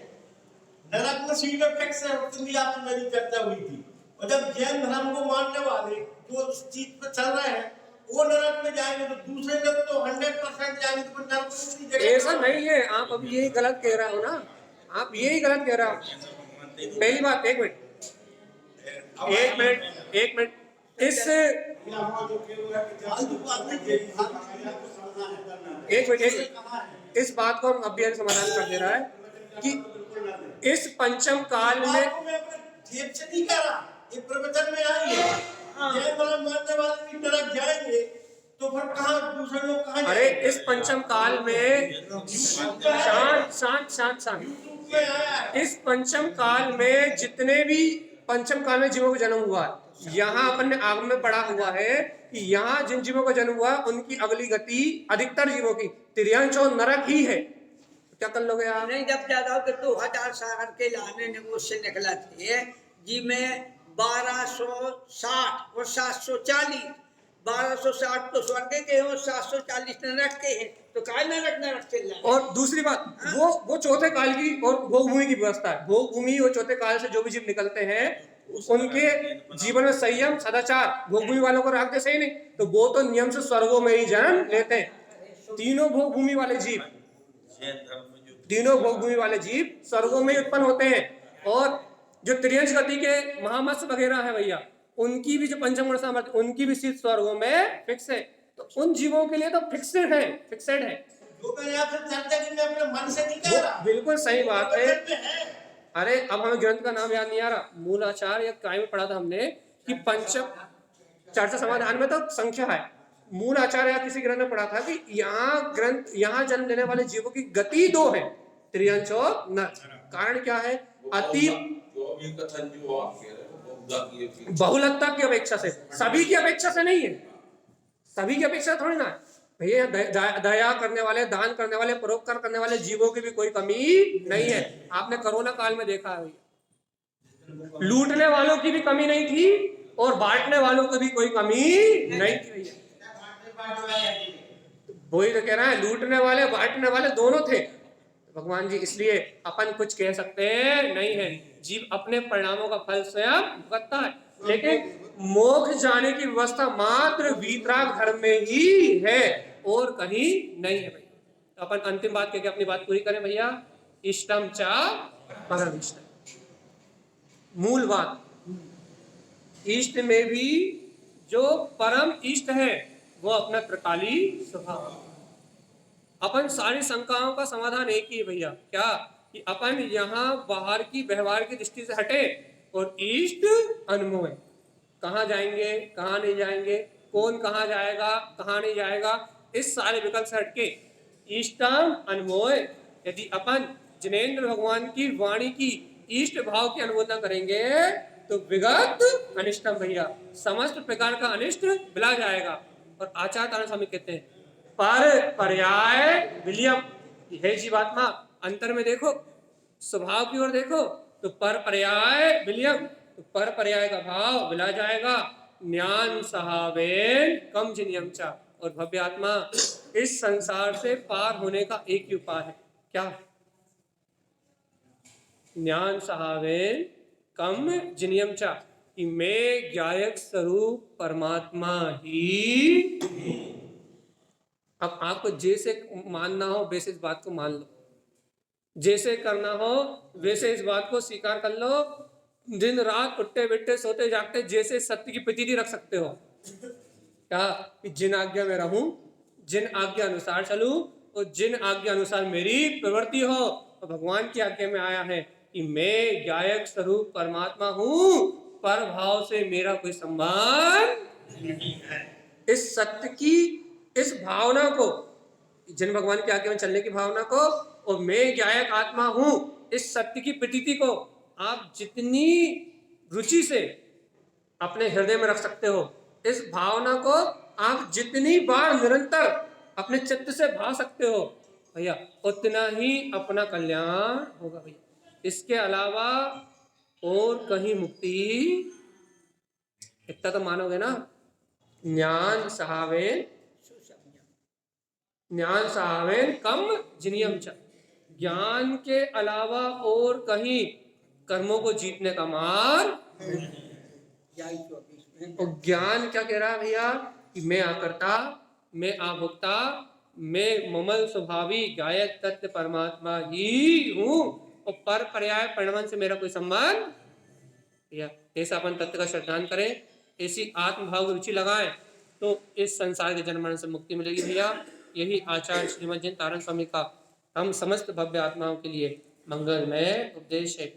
नरक में सीड इफेक्ट से भी आपसे मेरी चर्चा हुई थी। और जब जैन धर्म को मानने वाले जो उस चीज पर चल रहे हैं वो नरक में जाएंगे तो दूसरे लोग तो 100% जाएंगे, तो नरक में दूसरी जगह ऐसा नहीं है, आप अभी यही गलत कह रहे हो ना, आप यही गलत कह रहे हो। पहली बात, एक मिनट, इस इस बात को हम अभी समाधान कर दे रहा है कि इस पंचम काल में जेब से नहीं कह रहा, ये प्रवचन में आई है। जैन धर्म मानने वाले भी नरक जाएंगे तो फिर कहाँ दूसरे लोग कहाँ अरे जाएंगे? इस पंचम काल में शांत यूट्यूब में आया है। इस पंचम काल में जितने भी पंचम काल में जीवों का जन्म हुआ, यहाँ अपन ने आगम में पढ़ा हुआ है कि यहाँ जिन जीवों का जन्म हुआ उनकी अगली गति अधिकतर जीवों की तिर्यांश नरक ही है। क्या कर लोगे आप? नहीं, जब ज्यादा हो 2000 साल के लाने ने उससे निकला थे जी में 1260 और 740, 1260 तो स्वर्ग के हैं और 740 नरक के हैं, तो काय नरक चल रहा है। और दूसरी बात, वो चौथे काल की और भोग भूमि की व्यवस्था है। भोग भूमि और चौथे काल से जो भी जीव निकलते हैं उनके जीवन में संयम सदाचार, भोग भूमि वालों को रखते सही नहीं तो वो तो नियम से स्वर्गों में ही जन्म लेते हैं। तीनों भोग भूमि वाले जीव, तीनों भोग भूमि वाले जीव स्वर्गों में ही उत्पन्न होते हैं। और जो त्रियंश गति के महामत्स्य वगैरह है भैया, उनकी भी जो पंचम गुण सामर्थ्य, उनकी भी सीट स्वर्गों में फिक्स है। तो उन जीवों के लिए तो फिक्सेड है। जो मैंने आपसे चर्चा की मैं अपने मन से नहीं कह रहा, बिल्कुल सही बात है। प्रवचन में है। अरे अब हमें ग्रंथ का नाम याद नहीं आ रहा, मूलाचार या काय में पढ़ा था हमने कि पंचम चर्चा समाधान में तो संख्या है, मूल आचार्य या किसी ग्रंथ में पढ़ा था कि यहाँ जन्म लेने वाले जीवों की गति 2 है, त्रियंश और नर। कारण क्या है? अति बहुलता की अपेक्षा से, सभी की अपेक्षा से नहीं है, सभी की अपेक्षा थोड़ी ना है भैया। दया करने वाले, दान करने वाले, परोपकार करने वाले जीवों की भी कोई कमी नहीं है। आपने कोरोना काल में देखा है भैया, लूटने वालों की भी कमी नहीं थी और बांटने वालों की भी कोई कमी नहीं थी भैया। वही तो कह रहा है, लूटने वाले बांटने वाले दोनों थे भगवान जी। इसलिए अपन कुछ कह सकते नहीं है, जीव अपने परिणामों का फल स्वयं भुगतता है। लेकिन मोक्ष जाने की व्यवस्था मात्र वीतराग धर्म में ही है और कहीं नहीं है भैया। तो अपन अंतिम बात कह के अपनी बात पूरी करें भैया। इष्टम चा परम इष्टम, मूल बात, इष्ट में भी जो परम इष्ट है वो अपना त्रिकाली स्वभाव। अपन सारी शंकाओं का समाधान एक ही है भैया, क्या कि अपन यहाँ बाहर की व्यवहार की दृष्टि से हटे और इष्ट अनुभव है। कहाँ जाएंगे, कहाँ नहीं जाएंगे, कौन कहाँ जाएगा, कहाँ नहीं जाएगा, इस सारे विकल्प से हटके इष्टम अनुभव। यदि अपन जिनेंद्र भगवान की वाणी की इष्ट भाव की अनुमोदना करेंगे तो विगत अनिष्टम भैया, समस्त प्रकार का अनिष्ट बिला जाएगा। और आचार्य तारण स्वामी कहते हैं पर पर्याय विलियम, है जीवात्मा अंतर में देखो, स्वभाव की ओर देखो तो पर पर्याय विलियम, तो पर पर्याय का भाव विला जाएगा। ज्ञान सहावेन कम जिनियम चा, और भव्य आत्मा इस संसार से पार होने का एक ही उपाय है, क्या? ज्ञान सहावेन कम जिनियम चा, कि मैं ज्ञायक स्वरूप परमात्मा ही। अब आपको जैसे मानना हो वैसे इस बात को मान लो, जैसे करना हो वैसे इस बात को स्वीकार कर लो। दिन रात उठते बैठते सोते जागते जैसे सत्य की प्रतीति रख सकते हो, क्या कि जिन आज्ञा में रहूं, जिन आज्ञा अनुसार चलूं और जिन आज्ञा अनुसार मेरी प्रवृत्ति हो। तो भगवान की आज्ञा में आया है कि मैं ज्ञायक स्वरूप परमात्मा हूं, पर भाव से मेरा कोई संबंध नहीं है। इस सत्य की इस भावना को, जिन भगवान की आज्ञा में चलने की भावना को, और मैं ज्ञायक आत्मा हूं, इस सत्य की प्रतीति को आप जितनी रुचि से अपने हृदय में रख सकते हो, इस भावना को आप जितनी बार निरंतर अपने चित्त से भा सकते हो भैया, उतना ही अपना कल्याण होगा भैया। इसके अलावा और कहीं मुक्ति, इतना तो मानोगे ना। ज्ञान सहावेन कम जिनियम च, ज्ञान के अलावा और कहीं कर्मों को जीतने का मार्ग। जाई 24 में और ज्ञान क्या कह रहा है भैया कि मैं आकर्ता, मैं आभोक्ता, मैं ममल स्वभावी गायक तत्व परमात्मा ही हूँ और पर पर्याय परिणमन से मेरा कोई संबंध या ऐसा अपन तत्व का श्रद्धान करें, ऐसी आत्मभाव की रुचि लगाएं तो इस संसार के जन्म मरण से मुक्ति मिलेगी भैया। यही आचार्य श्रीमद जैन तारण स्वामी का हम समस्त भव्य आत्माओं के लिए मंगलमय उपदेश है।